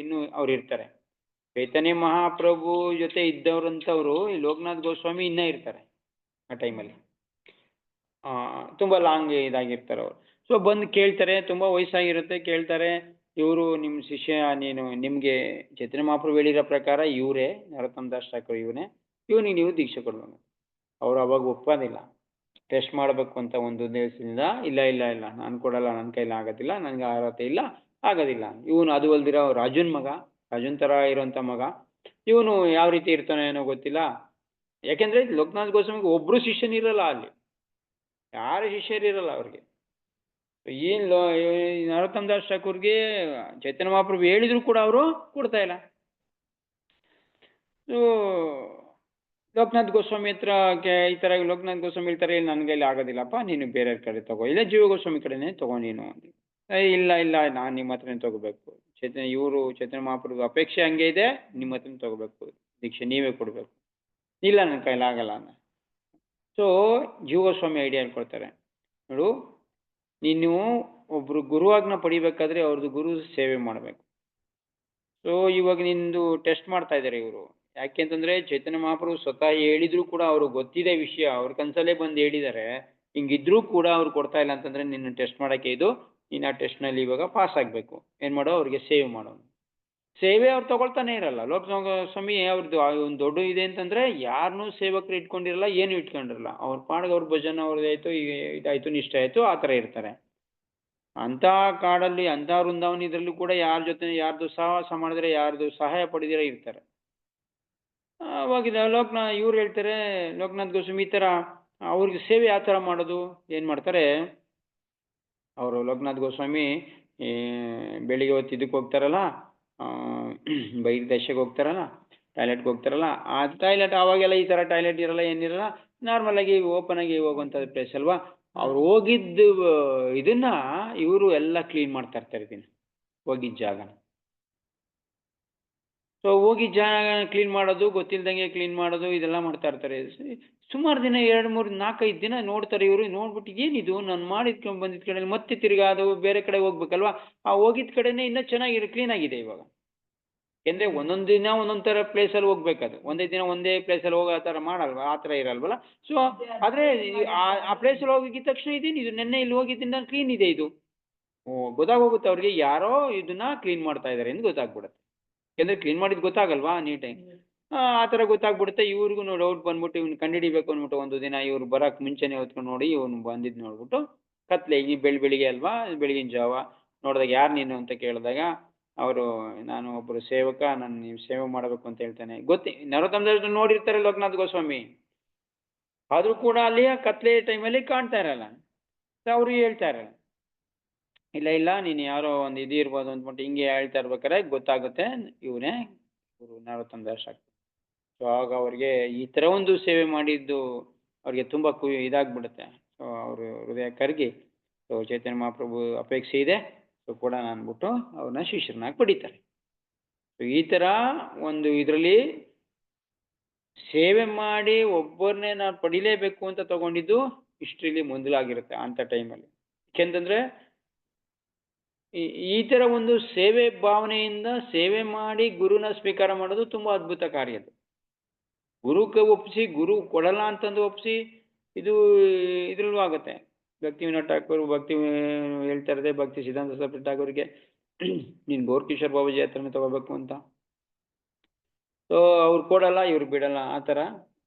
ಇನ್ನು ಅವ್ರು ಇರ್ತಾರೆ. ಚೈತನ್ಯ ಮಹಾಪ್ರಭು ಜೊತೆ ಇದ್ದವ್ರಂಥವ್ರು ಈ ಲೋಕನಾಥ್ ಗೋಸ್ವಾಮಿ ಇನ್ನ ಇರ್ತಾರೆ ಆ ಟೈಮಲ್ಲಿ. ತುಂಬಾ ಲಾಂಗ್ ಇದಾಗಿರ್ತಾರೆ ಅವರು. ಸೊ ಬಂದು ಕೇಳ್ತಾರೆ, ತುಂಬಾ ವಯಸ್ಸಾಗಿರುತ್ತೆ. ಕೇಳ್ತಾರೆ, ಇವರು ನಿಮ್ಮ ಶಿಷ್ಯ, ನಿಮ್ಗೆ ಚೈತನ್ಯ ಮಹಾಪ್ರಭು ಹೇಳಿರೋ ಪ್ರಕಾರ ಇವರೇ ನರೋತ್ತಮ ದಾಸ್ ಠಾಕೂರ್, ಇವನಿಗೆ ನೀವು ದೀಕ್ಷೆ ಕೊಡ್ಬೇಕು. ಅವ್ರು ಅವಾಗ ಒಪ್ಪೋದಿಲ್ಲ. ಟೆಸ್ಟ್ ಮಾಡಬೇಕು ಅಂತ ಒಂದು ಉದ್ದೇಶದಿಂದ ಇಲ್ಲ ನಾನು ಕೊಡಲ್ಲ, ನನ್ನ ಕೈಲಿ ಆಗೋದಿಲ್ಲ, ನನಗೆ ಅರ್ಹತೆ ಇಲ್ಲ, ಆಗೋದಿಲ್ಲ. ಇವನು ಅದು ಅಲ್ದಿರೋ ರಾಜುನ್ ಮಗ, ರಾಜುನ್ ಥರ ಇರೋಂಥ ಮಗ, ಇವನು ಯಾವ ರೀತಿ ಇರ್ತಾನೆ ಏನೋ ಗೊತ್ತಿಲ್ಲ. ಯಾಕೆಂದ್ರೆ ಲೋಕನಾಥ್ ಗೋಸ್ವಾಮಿಗೆ ಒಬ್ರು ಶಿಷ್ಯನಿರಲ್ಲ, ಅಲ್ಲಿ ಯಾರು ಶಿಷ್ಯರಿರಲ್ಲ ಅವ್ರಿಗೆ. ಏನು ನರೋತ್ತಮ ದಾಸ್ ಠಾಕೂರ್ಗೆ ಚೈತನ್ಯ ಮಹಾಪ್ರಭು ಹೇಳಿದ್ರು ಕೂಡ ಅವರು ಕೊಡ್ತಾ ಇಲ್ಲ. ಲೋಕನಾಥ್ ಗೋಸ್ವಾಮಿ ಹತ್ರ ಈ ತರ ಲೋಕನಾಥ್ ಗೋಸ್ವಾಮಿ ಹೇಳ್ತಾರೆ, ನನ್ನ ಕೈಲಿ ಆಗೋದಿಲ್ಲಪ್ಪ, ನೀನು ಬೇರೆ ಕಡೆ ತಗೋ, ಇಲ್ಲ ಜೀವ ಗೋಸ್ವಾಮಿ ಕಡೆನೇ ತಗೋ ನೀನು. ಇಲ್ಲ ನಾನು ನಿಮ್ಮ ಹತ್ರನೇ ತಗೋಬೇಕು, ಚೈತನ್ಯ ಮಹಾಪ್ರಭು ಅಪೇಕ್ಷೆ ಹಂಗೆ ಇದೆ, ನಿಮ್ಮ ಹತ್ರನೇ ತಗೋಬೇಕು ದೀಕ್ಷೆ, ನೀವೇ ಕೊಡ್ಬೇಕು. ಇಲ್ಲ ನನ್ನ ಕೈಲಿ ಆಗಲ್ಲ ಅನ್ನ. ಸೊ ಜೀವ ಗೋಸ್ವಾಮಿ ಐಡಿಯಾ ಹೇಳ್ಕೊಡ್ತಾರೆ, ನೋಡು ನೀನು ಒಬ್ರು ಗುರುವಾಗ್ನ ಪಡಿಬೇಕಾದ್ರೆ ಅವ್ರದ್ದು ಗುರು ಸೇವೆ ಮಾಡಬೇಕು. ಸೊ ಇವಾಗ ನಿಂದು ಟೆಸ್ಟ್ ಮಾಡ್ತಾ ಇದ್ದಾರೆ ಇವರು. ಯಾಕೆಂತಂದ್ರೆ ಚೈತನ್ಯ ಮಹಾಪ್ರಭು ಸ್ವತಃ ಹೇಳಿದ್ರು ಕೂಡ ಅವ್ರು ಗೊತ್ತಿದೆ ವಿಷಯ, ಅವ್ರ ಕನ್ಸಲ್ಲೇ ಬಂದು ಹೇಳಿದ್ದಾರೆ. ಹಿಂಗಿದ್ರೂ ಕೂಡ ಅವ್ರು ಕೊಡ್ತಾ ಇಲ್ಲ ಅಂತಂದ್ರೆ ನಿನ್ನ ಟೆಸ್ಟ್ ಮಾಡಕ್ಕೆ ಇದು, ನೀನು ಆ ಟೆಸ್ಟ್ನಲ್ಲಿ ಇವಾಗ ಪಾಸ್ ಆಗಬೇಕು. ಏನು ಮಾಡೋ, ಅವ್ರಿಗೆ ಸೇವೆ ಮಾಡೋನು. ಸೇವೆ ಅವ್ರು ತಗೊಳ್ತಾನೆ ಇರಲ್ಲ. ಲೋಕಸ್ವಾಮಿ ಅವ್ರದ್ದು ಒಂದು ದೊಡ್ಡ ಇದೆ ಅಂತಂದ್ರೆ ಯಾರನ್ನೂ ಸೇವಕರು ಇಟ್ಕೊಂಡಿರಲ್ಲ, ಏನು ಇಟ್ಕೊಂಡಿರಲ್ಲ. ಅವ್ರ ಪಾಡಿಗೆ ಅವ್ರ ಭಜನ ಅವ್ರದ್ದಾಯ್ತು, ಇದಾಯ್ತು, ನಿಷ್ಠೆ ಆಯ್ತು, ಆ ಥರ ಇರ್ತಾರೆ. ಅಂಥ ಕಾಡಲ್ಲಿ ಅಂಥ ವೃಂದಾವನ ಇದರಲ್ಲೂ ಕೂಡ ಯಾರ ಜೊತೆ ಯಾರ್ದು ಸಹವಾಸ ಮಾಡಿದ್ರೆ, ಯಾರ್ದು ಸಹಾಯ ಪಡೆದಿರ ಇರ್ತಾರೆ. ಅವಾಗ ಇವ್ರು ಹೇಳ್ತಾರೆ, ಲೋಕನಾಥ್ ಗೋಸ್ವಾಮಿ ಈ ಥರ ಅವ್ರಿಗೆ ಸೇವೆ ಯಾವ ಥರ ಮಾಡೋದು, ಏನು ಮಾಡ್ತಾರೆ ಅವರು ಲೋಕನಾಥ್ ಗೋಸ್ವಾಮಿ ಬೆಳಿಗ್ಗೆ ಹೊತ್ತು ಇದಕ್ಕೆ ಹೋಗ್ತಾರಲ್ಲ, ಬಹಿರ್ದಶೆಗೆ ಹೋಗ್ತಾರಲ್ಲ, ಟಾಯ್ಲೆಟ್ಗೆ ಹೋಗ್ತಾರಲ್ಲ, ಆ ಟಾಯ್ಲೆಟ್ ಅವಾಗೆಲ್ಲ ಈ ಥರ ಟಾಯ್ಲೆಟ್ ಇರಲ್ಲ, ಏನಿರಲ್ಲ, ನಾರ್ಮಲ್ ಆಗಿ ಓಪನ್ ಆಗಿ ಹೋಗುವಂಥದ್ದು ಪ್ಲೇಸ್ ಅಲ್ವಾ. ಅವ್ರು ಹೋಗಿದ್ದು ಇದನ್ನ ಇವರು ಎಲ್ಲ ಕ್ಲೀನ್ ಮಾಡ್ತಾ ಇರ್ತಾರೆ, ಇದನ್ನ ಹೋಗಿದ್ದ ಜಾಗನ. ಸೊ ಹೋಗಿದ್ದ ಜಾಗ ಕ್ಲೀನ್ ಮಾಡೋದು, ಗೊತ್ತಿಲ್ದಂಗೆ ಕ್ಲೀನ್ ಮಾಡೋದು, ಇದೆಲ್ಲ ಮಾಡ್ತಾ ಇರ್ತಾರೆ. ಸುಮಾರು ದಿನ 2, 3, 4, 5 ದಿನ ನೋಡ್ತಾರೆ ಇವರು. ನೋಡ್ಬಿಟ್ಟು ಏನಿದು ನಾನು ಮಾಡಿದ್ಕೊಂಡು ಬಂದಿದ್ದ ಕಡೆ ಮತ್ತೆ ತಿರ್ಗಾ ಅದು ಬೇರೆ ಕಡೆ ಹೋಗ್ಬೇಕಲ್ವಾ, ಆ ಹೋಗಿದ್ದ ಕಡೆನೇ ಇನ್ನೂ ಚೆನ್ನಾಗಿ ಕ್ಲೀನ್ ಆಗಿದೆ ಇವಾಗ. ಯಾಕೆಂದ್ರೆ ಒಂದೊಂದು ದಿನ ಒಂದೊಂದು ಥರ ಪ್ಲೇಸಲ್ಲಿ ಹೋಗ್ಬೇಕದು, ಒಂದೇ ದಿನ ಒಂದೇ ಪ್ಲೇಸಲ್ಲಿ ಹೋಗೋ ಥರ ಮಾಡಲ್ವ, ಆ ಥರ ಇರಲ್ವಲ್ಲ. ಸೊ ಆದರೆ ಆ ಪ್ಲೇಸಲ್ಲಿ ಹೋಗಿದ್ದ ತಕ್ಷಣ ಇದು ನೆನ್ನೆ ಇಲ್ಲಿ ಹೋಗಿದ್ದರಿಂದ ಕ್ಲೀನ್ ಇದೆ ಇದು, ಗೊತ್ತಾಗೋಗುತ್ತೆ ಅವ್ರಿಗೆ, ಯಾರೋ ಇದನ್ನ ಕ್ಲೀನ್ ಮಾಡ್ತಾ ಇದ್ದಾರೆ ಎಂದು ಗೊತ್ತಾಗ್ಬಿಡುತ್ತೆ. ಯಾಕೆಂದ್ರೆ ಕ್ಲೀನ್ ಮಾಡಿದ್ ಗೊತ್ತಾಗಲ್ವಾ ನೀಟಾಗಿ, ಆ ಥರ ಗೊತ್ತಾಗ್ಬಿಡುತ್ತೆ. ಇವ್ರಿಗೂ ಡೌಟ್ ಬಂದ್ಬಿಟ್ಟು ಇವ್ನು ಕಂಡುಹಿಡಿಬೇಕು ಅಂದ್ಬಿಟ್ಟು ಒಂದು ದಿನ ಇವ್ರು ಬರೋಕ್ಕೆ ಮುಂಚೆನೇ ಹೊತ್ಕೊಂಡು ನೋಡಿ ಇವನು ಬಂದಿದ್ದು ನೋಡ್ಬಿಟ್ಟು ಕತ್ಲೆ ಈ ಬೆಳಿಗ್ಗೆ ಅಲ್ವಾ, ಬೆಳಗಿನ ಜಾವ ನೋಡಿದಾಗ ಯಾರು ನೀನು ಅಂತ ಕೇಳಿದಾಗ ಅವರು ನಾನು ಒಬ್ಬರು ಸೇವಕ, ನಾನು ನೀವು ಸೇವೆ ಮಾಡಬೇಕು ಅಂತ ಹೇಳ್ತಾನೆ. ನರೋತ್ತಮ ನೋಡಿರ್ತಾರೆ ಲೋಕನಾಥ್ ಗೋಸ್ವಾಮಿ, ಆದರೂ ಕೂಡ ಅಲ್ಲಿ ಕತ್ಲೆ ಟೈಮಲ್ಲಿ ಕಾಣ್ತಾ ಇರಲ್ಲ. ಅವರು ಹೇಳ್ತಾ ಇರಲ್ಲ, ಇಲ್ಲ ನೀನು ಯಾರೋ ಒಂದು ಇರ್ಬೋದು ಅಂದ್ಬಿಟ್ಟು ಹಿಂಗೆ ಹೇಳ್ತಾ ಇರ್ಬೇಕಾರೆ ಗೊತ್ತಾಗುತ್ತೆ ಇವನೇ ಗುರು ನರೋತ್ತಮ ದಾಸ್ ಠಾಕೂರ್. ಆಗ ಅವ್ರಿಗೆ ಈ ಥರ ಒಂದು ಸೇವೆ ಮಾಡಿದ್ದು ಅವ್ರಿಗೆ ತುಂಬ ಇದಾಗ್ಬಿಡುತ್ತೆ. ಸೊ ಅವರು ಹೃದಯ ಕರಗಿ ಸೊ ಚೈತನ್ಯ ಮಹಾಪ್ರಭು ಅಪೇಕ್ಷೆ ಇದೆ ಸೊ ಕೊಡೋಣ ಅಂದ್ಬಿಟ್ಟು ಅವ್ರನ್ನ ಶಿಷ್ಯರನ್ನಾಗಿ ಪಡಿತಾರೆ. ಸೊ ಈ ಥರ ಒಂದು ಇದರಲ್ಲಿ ಸೇವೆ ಮಾಡಿ ಒಬ್ಬರನ್ನೇ ನಾನು ಪಡಿಲೇಬೇಕು ಅಂತ ತಗೊಂಡಿದ್ದು ಹಿಸ್ಟ್ರಿಲಿ ಮೊದಲಾಗಿರುತ್ತೆ ಅಂಥ ಟೈಮಲ್ಲಿ. ಯಾಕೆಂತಂದ್ರೆ ಈ ಥರ ಒಂದು ಸೇವೆ ಭಾವನೆಯಿಂದ ಸೇವೆ ಮಾಡಿ ಗುರುನ ಸ್ವೀಕಾರ ಮಾಡೋದು ತುಂಬ ಅದ್ಭುತ ಕಾರ್ಯ. ಅದು ಗುರುಕ್ಕೆ ಒಪ್ಪಿಸಿ ಗುರು ಕೊಡಲ್ಲ ಅಂತಂದು ಒಪ್ಪಿಸಿ ಇದು ಇದ್ರಲ್ಲೂ ಆಗುತ್ತೆ. ಭಕ್ತಿ ವಿನೋದ್ ಠಾಕೂರ್ ಹೇಳ್ತಾ ಇರದೆ ಭಕ್ತಿ ಸಿದ್ಧಾಂತ ಸರಸ್ವತಿ ಠಾಕೂರ್ಗೆ ನೀನು ಗೋರ್ಕಿಶೋರ್ ಬಾಬಾಜಿ ಹತ್ರನೇ ತಗೋಬೇಕು ಅಂತ. ಸೊ ಅವ್ರು ಕೊಡಲ್ಲ, ಇವ್ರು ಬಿಡಲ್ಲ, ಆ ಥರ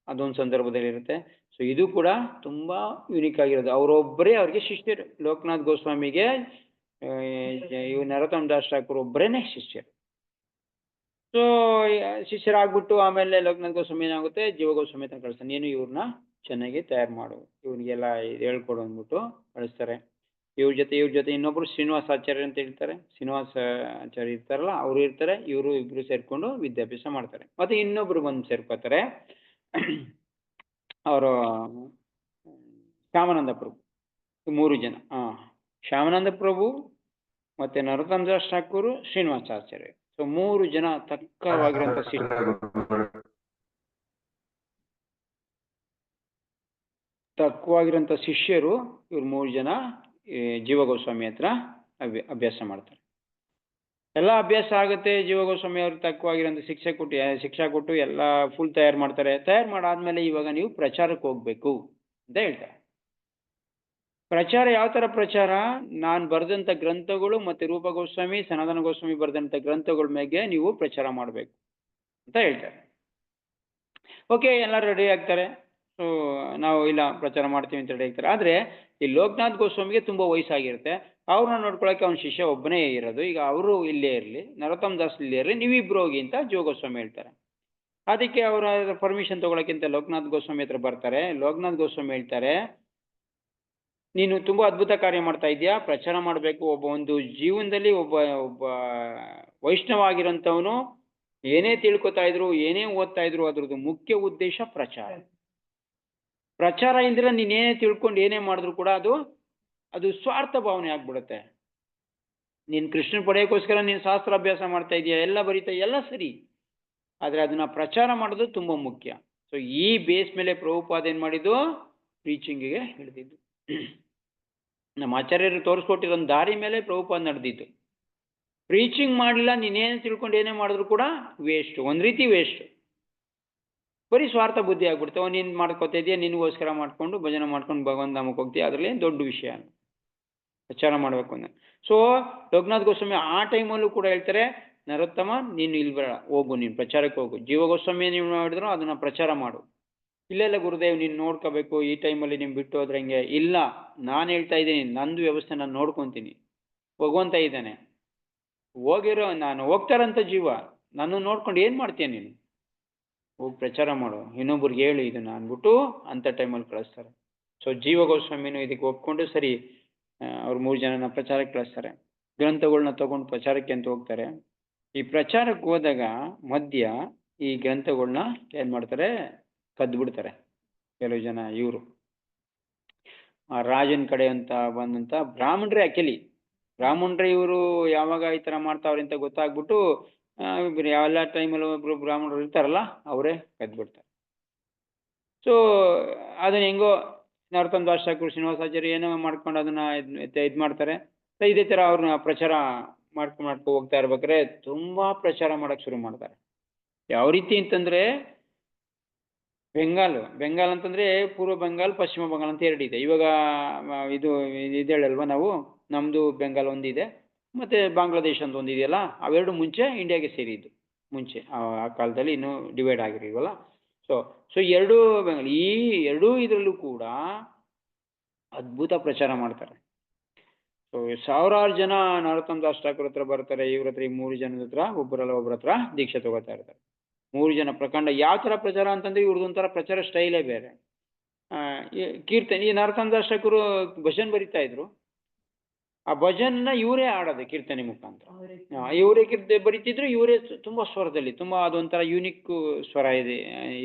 ಅದೊಂದು ಸಂದರ್ಭದಲ್ಲಿ ಇರುತ್ತೆ. ಸೊ ಇದು ಕೂಡ ತುಂಬ ಯುನಿಕ್ ಆಗಿರೋದು. ಅವರೊಬ್ಬರೇ ಅವ್ರಿಗೆ ಶಿಷ್ಯರು. ಲೋಕನಾಥ್ ಗೋಸ್ವಾಮಿಗೆ ಇವ್ ನರೋತ್ತಮ್ ದಾಸ್ ಠಾಕೂರ್ ಒಬ್ಬರೇನೆ ಶಿಷ್ಯರು. ಸೊ ಶಿಷ್ಯರಾಗ್ಬಿಟ್ಟು ಆಮೇಲೆ ಲೋಕನಾಥ್ ಗೋಸ್ವಾಮಿ ಏನಾಗುತ್ತೆ, ಜೀವ ಗೋಸ್ವಾಮಿ ಅಂತ ಕಳಿಸ್ತಾನೆ. ನೀನು ಇವ್ರನ್ನ ಚೆನ್ನಾಗಿ ತಯಾರು ಮಾಡು, ಇವ್ರಿಗೆಲ್ಲ ಹೇಳ್ಕೊಡು ಅಂದ್ಬಿಟ್ಟು ಕಳಿಸ್ತಾರೆ. ಇವ್ರ ಜೊತೆ ಇನ್ನೊಬ್ರು ಶ್ರೀನಿವಾಸ ಆಚಾರ್ಯ ಅಂತ ಹೇಳ್ತಾರೆ. ಶ್ರೀನಿವಾಸ ಆಚಾರ್ಯ ಇರ್ತಾರಲ್ಲ, ಅವರು ಇರ್ತಾರೆ. ಇವರು ಇಬ್ರು ಸೇರ್ಕೊಂಡು ವಿದ್ಯಾಭ್ಯಾಸ ಮಾಡ್ತಾರೆ. ಮತ್ತೆ ಇನ್ನೊಬ್ರು ಬಂದು ಸೇರ್ಕೋತಾರೆ, ಅವರು ಶ್ಯಾಮಾನಂದ ಪ್ರಭು. 3 ಜನ, ಶ್ಯಾಮಾನಂದ ಪ್ರಭು ಮತ್ತೆ ನರೋತ್ತಮ್ ದಾಸ್ ಠಾಕೂರ್, ಶ್ರೀನಿವಾಸಾಚಾರ್ಯ. ಸೊ 3 ಜನ ತಕ್ಕವಾಗಿರೋಂಥ ಶಿಷ್ಯರು. ಇವ್ರು 3 ಜನ ಜೀವ ಗೋಸ್ವಾಮಿ ಹತ್ರ ಅಭ್ಯಾಸ ಮಾಡ್ತಾರೆ. ಎಲ್ಲ ಅಭ್ಯಾಸ ಆಗುತ್ತೆ. ಜೀವ ಗೋಸ್ವಾಮಿ ಅವ್ರಿಗೆ ತಕ್ಕವಾಗಿರೋಂಥ ಶಿಕ್ಷಾ ಕೊಟ್ಟು ಎಲ್ಲ ಫುಲ್ ತಯಾರು ಮಾಡ್ತಾರೆ. ತಯಾರು ಮಾಡಾದ್ಮೇಲೆ ಇವಾಗ ನೀವು ಪ್ರಚಾರಕ್ಕೆ ಹೋಗ್ಬೇಕು ಅಂತ ಹೇಳ್ತಾರೆ. ಪ್ರಚಾರ ಯಾವ ಥರ ಪ್ರಚಾರ? ನಾನು ಬರೆದಂಥ ಗ್ರಂಥಗಳು ಮತ್ತು ರೂಪ ಗೋಸ್ವಾಮಿ, ಸನಾತನ ಗೋಸ್ವಾಮಿ ಬರೆದಂಥ ಗ್ರಂಥಗಳ ಮೇಲೆ ನೀವು ಪ್ರಚಾರ ಮಾಡಬೇಕು ಅಂತ ಹೇಳ್ತಾರೆ. ಓಕೆ, ಎಲ್ಲ ರೆಡಿ ಆಗ್ತಾರೆ. ಸೊ ನಾವು ಇಲ್ಲ ಪ್ರಚಾರ ಮಾಡ್ತೀವಿ ಅಂತ ರೆಡಿ ಆಗ್ತಾರೆ. ಆದರೆ ಈ ಲೋಕನಾಥ್ ಗೋಸ್ವಾಮಿಗೆ ತುಂಬ ವಯಸ್ಸಾಗಿರುತ್ತೆ. ಅವ್ರನ್ನ ನೋಡ್ಕೊಳಕ್ಕೆ ಅವ್ನ ಶಿಷ್ಯ ಒಬ್ಬನೇ ಇರೋದು. ಈಗ ಅವರು ಇಲ್ಲೇ ಇರಲಿ, ನರೋತ್ತಮ್ ದಾಸ್ ಇಲ್ಲೇ ಇರಲಿ, ನೀವಿಬ್ರು ಹೋಗಿ ಅಂತ ಜೀವ ಗೋಸ್ವಾಮಿ ಹೇಳ್ತಾರೆ. ಅದಕ್ಕೆ ಅವರ ಪರ್ಮಿಷನ್ ತೊಗೊಳಕ್ಕಿಂತ ಲೋಕನಾಥ್ ಗೋಸ್ವಾಮಿ ಹತ್ರ ಬರ್ತಾರೆ. ಲೋಕನಾಥ್ ಗೋಸ್ವಾಮಿ ಹೇಳ್ತಾರೆ, ನೀನು ತುಂಬ ಅದ್ಭುತ ಕಾರ್ಯ ಮಾಡ್ತಾ ಇದೆಯಾ, ಪ್ರಚಾರ ಮಾಡಬೇಕು. ಒಂದು ಜೀವನದಲ್ಲಿ ಒಬ್ಬ ವೈಷ್ಣವ ಆಗಿರೋಂಥವನು ಏನೇ ತಿಳ್ಕೊತಾ ಇದ್ರು, ಏನೇ ಓದ್ತಾ ಇದ್ರು, ಅದ್ರದ್ದು ಮುಖ್ಯ ಉದ್ದೇಶ ಪ್ರಚಾರ. ಪ್ರಚಾರ ಇಲ್ದಿರ ನೀನೇನೇ ತಿಳ್ಕೊಂಡು ಏನೇ ಮಾಡಿದ್ರು ಕೂಡ ಅದು ಸ್ವಾರ್ಥ ಭಾವನೆ ಆಗ್ಬಿಡುತ್ತೆ. ನೀನು ಕೃಷ್ಣನ್ ಪಡೆಯೋಕ್ಕೋಸ್ಕರ ನೀನು ಶಾಸ್ತ್ರಾಭ್ಯಾಸ ಮಾಡ್ತಾ ಇದೀಯ, ಎಲ್ಲ ಬರೀತಾ, ಎಲ್ಲ ಸರಿ, ಆದರೆ ಅದನ್ನ ಪ್ರಚಾರ ಮಾಡೋದು ತುಂಬ ಮುಖ್ಯ. ಸೊ ಈ ಬೇಸ್ ಮೇಲೆ ಪ್ರಭುಪಾದ ಏನು ಮಾಡಿದ್ದು, ಪ್ರೀಚಿಂಗಿಗೆ ಹಿಡಿದಿದ್ದು. ನಮ್ಮ ಆಚಾರ್ಯರು ತೋರಿಸ್ಕೊಟ್ಟಿರೋ ದಾರಿ ಮೇಲೆ ಪ್ರಭುಪಾದ ನಡೆದಿದ್ದು. ಪ್ರೀಚಿಂಗ್ ಮಾಡಲಿಲ್ಲ, ನೀನೇನು ತಿಳ್ಕೊಂಡು ಏನೇ ಮಾಡಿದ್ರು ಕೂಡ ವೇಸ್ಟ್, ಒಂದು ರೀತಿ ವೇಸ್ಟ್. ಬರೀ ಸ್ವಾರ್ಥ ಬುದ್ಧಿ ಆಗ್ಬಿಡ್ತಾವೆ. ನೀನು ಮಾಡ್ಕೋತಾ ಇದೆಯಾ, ನಿನಗೋಸ್ಕರ ಮಾಡ್ಕೊಂಡು ಭಜನೆ ಮಾಡ್ಕೊಂಡು ಭಗವಂತ ಧಾಮಕ್ಕೆ ಹೋಗ್ತೀಯ, ಅದರಲ್ಲಿ ಏನು ದೊಡ್ಡ ವಿಷಯ ಪ್ರಚಾರ ಮಾಡಬೇಕು ಅಂದ್ರೆ. ಸೊ ಲೋಕನಾಥ್ ಗೋಸ್ವಾಮಿ ಆ ಟೈಮಲ್ಲೂ ಕೂಡ ಹೇಳ್ತಾರೆ, ನರೋತ್ತಮ ನೀನು ಇಲ್ಲಿ ಬೇಡ, ಹೋಗು, ನೀನು ಪ್ರಚಾರಕ್ಕೆ ಹೋಗು. ಜೀವ ಗೋಸ್ವಾಮಿ ನೀವು ಮಾಡಿದ್ರು ಅದನ್ನು ಪ್ರಚಾರ ಮಾಡು. ಇಲ್ಲೆಲ್ಲ ಗುರುದೇವ್ ನೀನು ನೋಡ್ಕೋಬೇಕು, ಈ ಟೈಮಲ್ಲಿ ನೀವು ಬಿಟ್ಟು ಹೋದ್ರೆ ಹೆಂಗೆ? ಇಲ್ಲ, ನಾನು ಹೇಳ್ತಾ ಇದ್ದೀನಿ, ನಂದು ವ್ಯವಸ್ಥೆ ನಾನು ನೋಡ್ಕೊತೀನಿ. ಭಗವಂತ ಇದ್ದಾನೆ, ಹೋಗಿರೋ ನಾನು ಹೋಗ್ತಾರಂತ ಜೀವ, ನಾನು ನೋಡ್ಕೊಂಡು ಏನು ಮಾಡ್ತೀಯ ನೀನು? ಹೋಗಿ ಪ್ರಚಾರ ಮಾಡು, ಇನ್ನೊಬ್ರಿಗೆ ಹೇಳು ಇದನ್ನು ಅಂದ್ಬಿಟ್ಟು ಅಂಥ ಟೈಮಲ್ಲಿ ಕಳಿಸ್ತಾರೆ. ಸೊ ಜೀವ ಗೋಸ್ವಾಮಿನೂ ಇದಕ್ಕೆ ಒಪ್ಕೊಂಡು ಸರಿ ಅವ್ರು 3 ಜನನ ಪ್ರಚಾರಕ್ಕೆ ಕಳಿಸ್ತಾರೆ. ಗ್ರಂಥಗಳನ್ನ ತಗೊಂಡು ಪ್ರಚಾರಕ್ಕೆ ಅಂತ ಹೋಗ್ತಾರೆ. ಈ ಪ್ರಚಾರಕ್ಕೆ ಹೋದಾಗ ಮಧ್ಯ ಈ ಗ್ರಂಥಗಳನ್ನ ಏನು ಮಾಡ್ತಾರೆ, ಕದ್ದು ಬಿಡ್ತಾರೆ ಕೆಲವು ಜನ. ಇವರು ರಾಜನ ಕಡೆ ಅಂತ ಬಂದಂಥ ಬ್ರಾಹ್ಮಣರೇ, ಬ್ರಾಹ್ಮಣರೇ ಇವರು ಯಾವಾಗ ಈ ಥರ ಮಾಡ್ತಾವ್ರೆ ಅಂತ ಗೊತ್ತಾಗ್ಬಿಟ್ಟು ಯಾವೆಲ್ಲ ಟೈಮಲ್ಲಿ ಒಬ್ರು ಬ್ರಾಹ್ಮಣರು ಇರ್ತಾರಲ್ಲ, ಅವರೇ ಕದ್ಬಿಡ್ತಾರೆ. ಸೊ ಅದನ್ನ ಹೆಂಗೋ ನರೋತ್ತಮ್ ದಾಸ್ ಠಾಕೂರ್, ಶ್ರೀನಿವಾಸಾಚಾರ್ಯ ಏನೋ ಮಾಡ್ಕೊಂಡು ಅದನ್ನ ಇದು ಮಾಡ್ತಾರೆ. ಇದೇ ಥರ ಅವ್ರನ್ನ ಪ್ರಚಾರ ಮಾಡ್ಕೊಂಡು ಹೋಗ್ತಾ ಇರ್ಬೇಕಾದ್ರೆ ತುಂಬ ಪ್ರಚಾರ ಮಾಡೋಕ್ಕೆ ಶುರು ಮಾಡ್ತಾರೆ. ಯಾವ ರೀತಿ ಅಂತಂದರೆ, ಬೆಂಗಾಲ್ ಅಂತಂದರೆ ಪೂರ್ವ ಬೆಂಗಾಲ್, ಪಶ್ಚಿಮ ಬೆಂಗಾಲ್ ಅಂತ 2 ಇದೆ. ಇವಾಗ ಇದು ಹೇಳಲ್ವ ನಾವು, ನಮ್ಮದು ಬೆಂಗಾಲ್ ಒಂದಿದೆ, ಮತ್ತು ಬಾಂಗ್ಲಾದೇಶ ಅಂತ ಒಂದಿದೆಯಲ್ಲ, ಅವೆರಡು ಮುಂಚೆ ಇಂಡಿಯಾಗೆ ಸೇರಿದ್ದು. ಮುಂಚೆ ಆ ಕಾಲದಲ್ಲಿ ಇನ್ನೂ ಡಿವೈಡ್ ಆಗಿರಲಿಲ್ವಲ್ಲ. ಸೊ ಎರಡೂ ಬೆಂಗಾಲ್, ಈ ಎರಡೂ ಇದರಲ್ಲೂ ಕೂಡ ಅದ್ಭುತ ಪ್ರಚಾರ ಮಾಡ್ತಾರೆ. ಸೊ ಸಾವಿರಾರು ಜನ ನರೋತ್ತಮ್ ದಾಸ್ ಠಾಕೂರ್ ಹತ್ರ ಬರ್ತಾರೆ. ಇವ್ರ ಹತ್ರ, ಈ 3 ಜನದ ಹತ್ರ ಒಬ್ಬರ ಹತ್ರ ದೀಕ್ಷೆ ತಗೋತಾ ಇರ್ತಾರೆ. 3 ಜನ ಪ್ರಕಾಂಡ. ಯಾವ ಥರ ಪ್ರಚಾರ ಅಂತಂದರೆ ಇವ್ರದ್ದೊಂಥರ ಪ್ರಚಾರ ಸ್ಟೈಲೇ ಬೇರೆ. ಕೀರ್ತನೆ, ಈ ನರೋತ್ತಮ್ ದಾಸ್ ಠಾಕೂರು ಭಜನ್ ಬರಿತಾ ಇದ್ರು, ಆ ಭಜನ್ನ ಇವರೇ ಆಡೋದು ಕೀರ್ತನೆ ಮುಖಾಂತರ. ಇವರೇ ಬರೀತಿದ್ರು, ಇವರೇ ತುಂಬಾ ಸ್ವರದಲ್ಲಿ, ತುಂಬಾ ಅದೊಂಥರ ಯೂನಿಕ್ ಸ್ವರ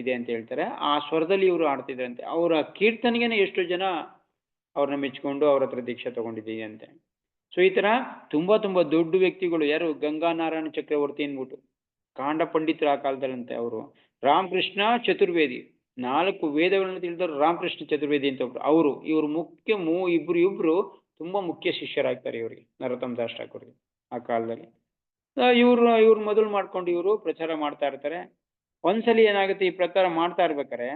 ಇದೆ ಅಂತ ಹೇಳ್ತಾರೆ. ಆ ಸ್ವರದಲ್ಲಿ ಇವರು ಆಡ್ತಿದ್ರಂತೆ. ಅವರ ಕೀರ್ತನೆಗೇನೆ ಎಷ್ಟು ಜನ ಅವ್ರನ್ನ ಮೆಚ್ಕೊಂಡು ಅವ್ರ ಹತ್ರ ದೀಕ್ಷೆ ತಗೊಂಡಿದ್ದೀವಿ ಅಂತೆ. ಸೊ ಈ ತರ ತುಂಬಾ ತುಂಬಾ ದೊಡ್ಡ ವ್ಯಕ್ತಿಗಳು, ಯಾರು ಗಂಗಾನಾರಾಯಣ ಚಕ್ರವರ್ತಿ ಅಂದ್ಬಿಟ್ಟು ಕಾಂಡ ಪಂಡಿತರು ಆ ಕಾಲದಲ್ಲಂತೆ. ಅವರು ರಾಮಕೃಷ್ಣ ಚತುರ್ವೇದಿ, 4 ವೇದಗಳನ್ನು ತಿಳಿದವರು ರಾಮಕೃಷ್ಣ ಚತುರ್ವೇದಿ ಅಂತ ಒಬ್ರು. ಇವರು ಮುಖ್ಯ ಇಬ್ರು ತುಂಬಾ ಮುಖ್ಯ ಶಿಷ್ಯರಾಗ್ತಾರೆ ಇವರಿಗೆ, ನರೋತ್ತಮ ದಾಸ್ ಠಾಕೂರ್ಗೆ ಆ ಕಾಲದಲ್ಲಿ. ಇವ್ರು ಮೊದಲು ಮಾಡ್ಕೊಂಡು ಇವರು ಪ್ರಚಾರ ಮಾಡ್ತಾ ಇರ್ತಾರೆ. ಒಂದ್ಸಲಿ ಏನಾಗುತ್ತೆ, ಈ ಪ್ರಚಾರ ಮಾಡ್ತಾ ಇರ್ಬೇಕಾರೆ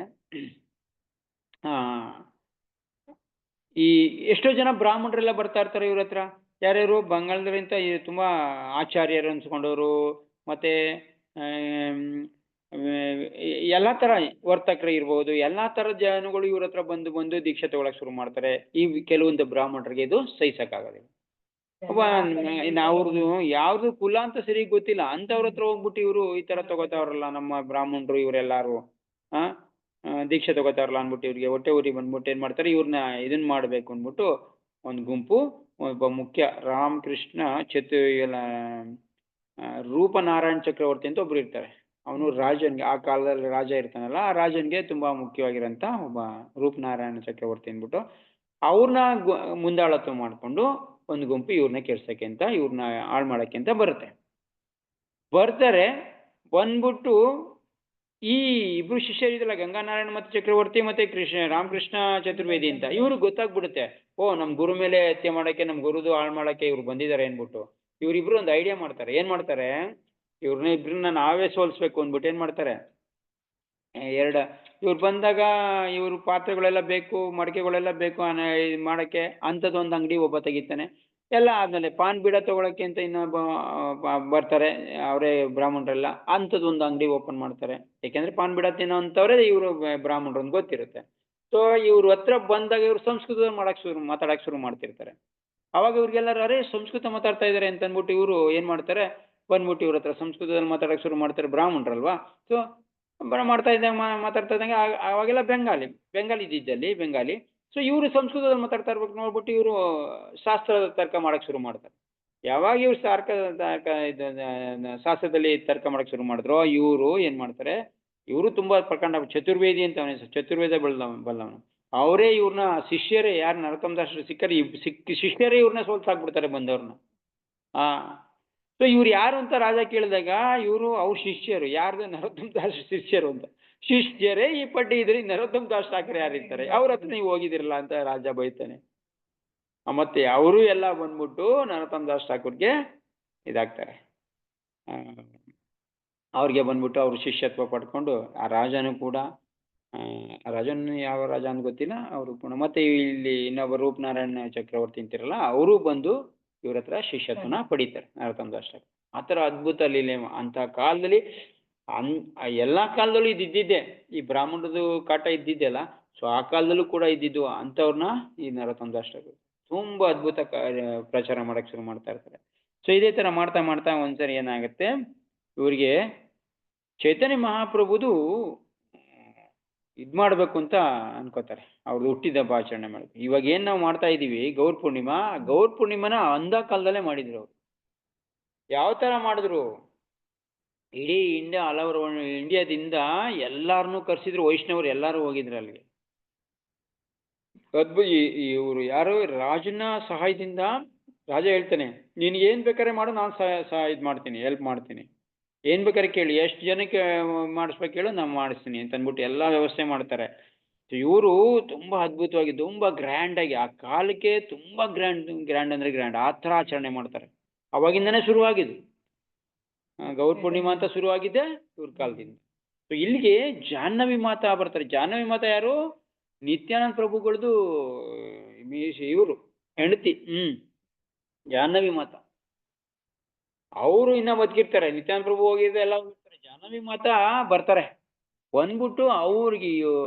ಈ ಎಷ್ಟೋ ಜನ ಬ್ರಾಹ್ಮಣರೆಲ್ಲ ಬರ್ತಾ ಇರ್ತಾರೆ ಇವ್ರ ಹತ್ರ. ಯಾರ್ಯಾರು ಬಂಗಾಳದಲ್ಲಿಂತ ತುಂಬಾ ಆಚಾರ್ಯರು ಅನ್ಸ್ಕೊಂಡವರು, ಮತ್ತೆ ಎಲ್ಲಾ ತರ ವರ್ತಕರು ಇರ್ಬೋದು, ಎಲ್ಲಾ ತರ ಜನಗಳು ಇವ್ರ ಹತ್ರ ಬಂದು ದೀಕ್ಷೆ ತಗೊಳಕ್ ಶುರು ಮಾಡ್ತಾರೆ. ಈ ಕೆಲವೊಂದು ಬ್ರಾಹ್ಮಣರಿಗೆ ಇದು ಸಹಿಸಕ್ಕಾಗೋದಿಲ್ಲ. ಅವ್ರದ್ದು ಯಾವ್ದು ಕುಲ ಅಂತ ಸರಿ ಗೊತ್ತಿಲ್ಲ ಅಂತವ್ರ ಹತ್ರ ಹೋಗ್ಬಿಟ್ಟು ಇವರು ಈ ತರ ತಗೋತಾವ್ರಲ್ಲ ನಮ್ಮ ಬ್ರಾಹ್ಮಣರು ಇವರೆಲ್ಲಾರು ದೀಕ್ಷೆ ತಗೋತಾರಲ್ಲ ಅನ್ಬಿಟ್ಟು ಇವ್ರಿಗೆ ಹೊಟ್ಟೆ ಉರಿ ಬಂದ್ಬಿಟ್ಟು ಏನ್ ಮಾಡ್ತಾರೆ, ಇವ್ರನ್ನ ಇದನ್ ಮಾಡ್ಬೇಕು ಅಂದ್ಬಿಟ್ಟು ಒಂದು ಗುಂಪು, ಒಬ್ಬ ಮುಖ್ಯ ರಾಮಕೃಷ್ಣ ರೂಪನಾರಾಯಣ ಚಕ್ರವರ್ತಿ ಅಂತ ಒಬ್ರು ಇರ್ತಾರೆ. ಅವನು ರಾಜನ್ಗೆ, ಆ ಕಾಲದಲ್ಲಿ ರಾಜ ಇರ್ತಾನಲ್ಲ, ಆ ರಾಜನ್ಗೆ ತುಂಬಾ ಮುಖ್ಯವಾಗಿರಂತ ಒಬ್ಬ ರೂಪನಾರಾಯಣ ಚಕ್ರವರ್ತಿ ಅಂದ್ಬಿಟ್ಟು ಅವ್ರನ್ನ ಮುಂದಾಳತ್ವ ಮಾಡ್ಕೊಂಡು ಒಂದು ಗುಂಪು ಇವ್ರನ್ನ ಕೆಡ್ಸಕ್ಕೆ ಅಂತ, ಇವ್ರನ್ನ ಹಾಳು ಮಾಡಕ್ಕೆ ಅಂತ ಬರ್ತಾರೆ. ಬಂದ್ಬಿಟ್ಟು ಈ ಇಬ್ರು ಶಿಷ್ಯರಿದಲ್ಲ, ಗಂಗಾನಾರಾಯಣ ಮತ್ತೆ ಚಕ್ರವರ್ತಿ ಮತ್ತೆ ರಾಮಕೃಷ್ಣ ಚತುರ್ವೇದಿ ಅಂತ, ಇವ್ರಿಗೆ ಗೊತ್ತಾಗ್ಬಿಡುತ್ತೆ, ಓ ನಮ್ ಗುರು ಮೇಲೆ ಹತ್ಯೆ ಮಾಡಕ್ಕೆ, ನಮ್ ಗುರುದು ಹಾಳು ಮಾಡಕ್ಕೆ ಇವ್ರು ಬಂದಿದ್ದಾರೆ ಅನ್ಬಿಟ್ಟು ಇವ್ರಿಬ್ರು ಒಂದು ಐಡಿಯಾ ಮಾಡ್ತಾರೆ. ಏನ್ ಮಾಡ್ತಾರೆ, ಇಬ್ರನ್ನ ನಾವೇ ಸೋಲ್ಸ್ಬೇಕು ಅಂದ್ಬಿಟ್ಟು ಏನ್ ಮಾಡ್ತಾರೆ, ಇವ್ರು ಬಂದಾಗ ಇವ್ರ ಪಾತ್ರೆಗಳೆಲ್ಲ ಬೇಕು, ಮಡಕೆಗಳೆಲ್ಲ ಬೇಕು ಮಾಡಕ್ಕೆ ಅಂಥದ್ದೊಂದು ಅಂಗಡಿ ಒಬ್ಬ ತೆಗಿತಾನೆ. ಎಲ್ಲ ಆದ್ಮೇಲೆ ಪಾನ್ ಬೀಡ ತಗೊಳಕ್ಕೆ ಅಂತ ಇನ್ನೊಬ್ಬ ಬರ್ತಾರೆ, ಅವರೇ ಬ್ರಾಹ್ಮಣರೆಲ್ಲ, ಅಂಥದ್ದೊಂದು ಅಂಗಡಿ ಓಪನ್ ಮಾಡ್ತಾರೆ. ಯಾಕೆಂದ್ರೆ ಪಾನ್ ಬೀಡ ತಿನ್ನೋ ಅಂತವ್ರೆ ಇವರು ಬ್ರಾಹ್ಮಣರು ಅಂತ ಗೊತ್ತಿರುತ್ತೆ. ಸೊ ಇವ್ರ ಹತ್ರ ಬಂದಾಗ ಇವ್ರು ಸಂಸ್ಕೃತದಲ್ಲಿ ಮಾತಾಡಕ್ ಶುರು ಮಾಡ್ತಿರ್ತಾರೆ. ಅವಾಗ ಇವ್ರಿಗೆಲ್ಲರೂ ಅರೇ ಸಂಸ್ಕೃತ ಮಾತಾಡ್ತಾ ಇದಾರೆ ಅಂತ ಅಂದ್ಬಿಟ್ಟು ಇವರು ಏನ್ ಮಾಡ್ತಾರೆ, ಬಂದ್ಬಿಟ್ಟು ಇವ್ರ ಹತ್ರ ಸಂಸ್ಕೃತದಲ್ಲಿ ಮಾತಾಡಕ್ ಶುರು ಮಾಡ್ತಾರೆ, ಬ್ರಾಹ್ಮಣರಲ್ವಾ. ಸೊ ಮಾತಾಡ್ತಾ ಇದ್ದಂಗೆ ಅವಾಗೆಲ್ಲ ಬೆಂಗಾಲಿ ಇದ್ದಿದ್ದಲ್ಲಿ ಬೆಂಗಾಲಿ. ಸೊ ಇವರು ಸಂಸ್ಕೃತದಲ್ಲಿ ಮಾತಾಡ್ತಾ ಇರ್ಬೇಕು ನೋಡ್ಬಿಟ್ಟು ಇವರು ಶಾಸ್ತ್ರದ ತರ್ಕ ಮಾಡಕ್ ಶುರು ಮಾಡ್ತಾರೆ. ಯಾವಾಗ ಇವ್ರು ಶಾಸ್ತ್ರದಲ್ಲಿ ತರ್ಕ ಮಾಡಕ್ ಶುರು ಮಾಡಿದ್ರು, ಇವರು ಏನ್ ಮಾಡ್ತಾರೆ, ಇವರು ತುಂಬಾ ಪ್ರಕಾಂಡ ಚತುರ್ವೇದಿ ಅಂತ ಚತುರ್ವೇದ ಬಲ್ಲವನು. ಅವರೇ ಇವ್ರನ್ನ ಶಿಷ್ಯರೇ, ಯಾರು ನರೋತ್ತಮ ದಾಸ್ ಶಿಷ್ಯರೇ ಇವ್ರನ್ನ ಸೋಲ್ಸಾಕ್ಬಿಡ್ತಾರೆ ಬಂದವ್ರನ್ನ. ಸೊ ಇವ್ರು ಯಾರು ಅಂತ ರಾಜ ಕೇಳಿದಾಗ ಇವರು ಅವ್ರ ಶಿಷ್ಯರು, ಯಾರ್ದು ನರೋತ್ತಮ ದಾಸ್ ಶಿಷ್ಯರು ಅಂತ. ಶಿಷ್ಯರೇ ಈ ಪಟ್ಟಿ ಇದ್ರಿ, ನರೋತ್ತಮ ದಾಸ್ ಠಾಕರೆ ಯಾರಿರ್ತಾರೆ, ಅವ್ರ ಹತ್ರ ನೀವು ಹೋಗಿದಿರಲ್ಲ ಅಂತ ರಾಜ ಬೈತಾನೆ. ಮತ್ತೆ ಅವರು ಎಲ್ಲ ಬಂದ್ಬಿಟ್ಟು ನರೋತ್ತಮ ದಾಸ್ ಠಾಕೂರ್ಗೆ ಇದಾಗ್ತಾರೆ. ಅವ್ರಿಗೆ ಬಂದ್ಬಿಟ್ಟು ಅವ್ರ ಶಿಷ್ಯತ್ವ ಪಡ್ಕೊಂಡು ಆ ರಾಜನು ಕೂಡ, ರಾಜನ್ ಯಾವ ರಾಜ ಅಂತ ಗೊತ್ತಿಲ್ಲ, ಅವರು ಕೂಡ ಮತ್ತೆ ಇಲ್ಲಿ ಇನ್ನೊಬ್ಬ ರೂಪನಾರಾಯಣ ಚಕ್ರವರ್ತಿ ಅಂತಿರಲ್ಲ, ಅವರು ಬಂದು ಇವ್ರ ಹತ್ರ ಶಿಷ್ಯತ್ವನ ಪಡಿತಾರೆ ನರೋತ್ತಮ ದಾಸ್ ಠಾಕೂರ್. ಆ ಥರ ಅದ್ಭುತ ಲೀಲೆ ಅಂತ ಕಾಲದಲ್ಲಿ ಎಲ್ಲಾ ಕಾಲದಲ್ಲೂ ಇದ್ದಿದ್ದೆ, ಈ ಬ್ರಾಹ್ಮಣರದು ಕಾಟ ಇದ್ದಿದ್ದೆಲ್ಲ. ಸೊ ಆ ಕಾಲದಲ್ಲೂ ಕೂಡ ಇದ್ದಿದ್ದು ಅಂಥವ್ರನ್ನ ಈ ನರೋತ್ತಮ ದಾಸ್ ಠಾಕೂರ್ ತುಂಬಾ ಅದ್ಭುತ ಪ್ರಚಾರ ಮಾಡಕ್ ಶುರು ಮಾಡ್ತಾ ಇರ್ತಾರೆ. ಸೊ ಇದೇ ತರ ಮಾಡ್ತಾ ಮಾಡ್ತಾ ಒಂದ್ಸರಿ ಏನಾಗುತ್ತೆ, ಇವ್ರಿಗೆ ಚೈತನ್ಯ ಮಹಾಪ್ರಭುದು ಮಾಡ್ಬೇಕು ಅಂತ ಅನ್ಕೋತಾರೆ. ಅವ್ರದ್ದು ಹುಟ್ಟಿದ ಹಬ್ಬ ಆಚರಣೆ ಮಾಡ್ಬೇಕು. ಇವಾಗ ಏನ್ ನಾವು ಮಾಡ್ತಾ ಇದೀವಿ ಗೌರ ಪೂರ್ಣಿಮಾನ ಅಂದ ಕಾಲದಲ್ಲೇ ಮಾಡಿದ್ರು ಅವ್ರು. ಯಾವ ತರ ಮಾಡಿದ್ರು, ಇಡೀ ಇಂಡಿಯಾದಿಂದ ಎಲ್ಲಾರನ್ನೂ ಕರ್ಸಿದ್ರು, ವೈಷ್ಣವರು ಎಲ್ಲಾರು ಹೋಗಿದ್ರು ಅಲ್ಲಿಗೆ. ಇವರು ಯಾರು ರಾಜನ ಸಹಾಯದಿಂದ, ರಾಜ ಹೇಳ್ತಾನೆ ನೀನ್ ಏನ್ ಬೇಕಾದ್ರೆ ಮಾಡು, ನಾನು ಇದ್ ಮಾಡ್ತೀನಿ, ಹೆಲ್ಪ್ ಮಾಡ್ತೀನಿ, ಏನ್ ಬೇಕಾದ್ರೆ ಕೇಳಿ, ಎಷ್ಟು ಜನಕ್ಕೆ ಮಾಡಿಸ್ಬೇಕು ಹೇಳು, ನಾನು ಮಾಡಿಸ್ತೀನಿ ಅಂತ ಅಂದ್ಬಿಟ್ಟು ಎಲ್ಲಾ ವ್ಯವಸ್ಥೆ ಮಾಡ್ತಾರೆ. ಇವರು ತುಂಬಾ ಅದ್ಭುತವಾಗಿ, ತುಂಬಾ ಗ್ರ್ಯಾಂಡ್ ಆಗಿ, ಆ ಕಾಲಕ್ಕೆ ತುಂಬಾ ಗ್ರ್ಯಾಂಡ್ ಅಂದ್ರೆ ಗ್ರ್ಯಾಂಡ್ ಆ ಥರ ಆಚರಣೆ ಮಾಡ್ತಾರೆ. ಅವಾಗಿಂದನೇ ಶುರುವಾಗಿದ್ದು ಗೌರ ಪೂರ್ಣಿಮಾ ಅಂತ ಶುರುವಾಗಿದ್ದೆ ಇವ್ರ ಕಾಲದಿಂದ. ಸೊ ಇಲ್ಲಿಗೆ ಜಾಹ್ನವಿ ಮಾತಾ ಬರ್ತಾರೆ. ಜಾಹ್ನವಿ ಮಾತಾ ಯಾರು, ನಿತ್ಯಾನಂದ ಪ್ರಭುಗಳದು ಇವರು ಹೆಂಡತಿ. ಜಾಹ್ನವಿ ಮಾತಾ ಅವರು ಇನ್ನ ಬದುಕಿರ್ತಾರೆ. ನಿತ್ಯಾನಂದ ಪ್ರಭು ಹೋಗಿದ್ರೆ ಎಲ್ಲ ಹೋಗಿರ್ತಾರೆ. ಜಾಹ್ನವಿ ಮಾತಾ ಬರ್ತಾರೆ. ಬಂದ್ಬಿಟ್ಟು ಅವ್ರಿಗೆ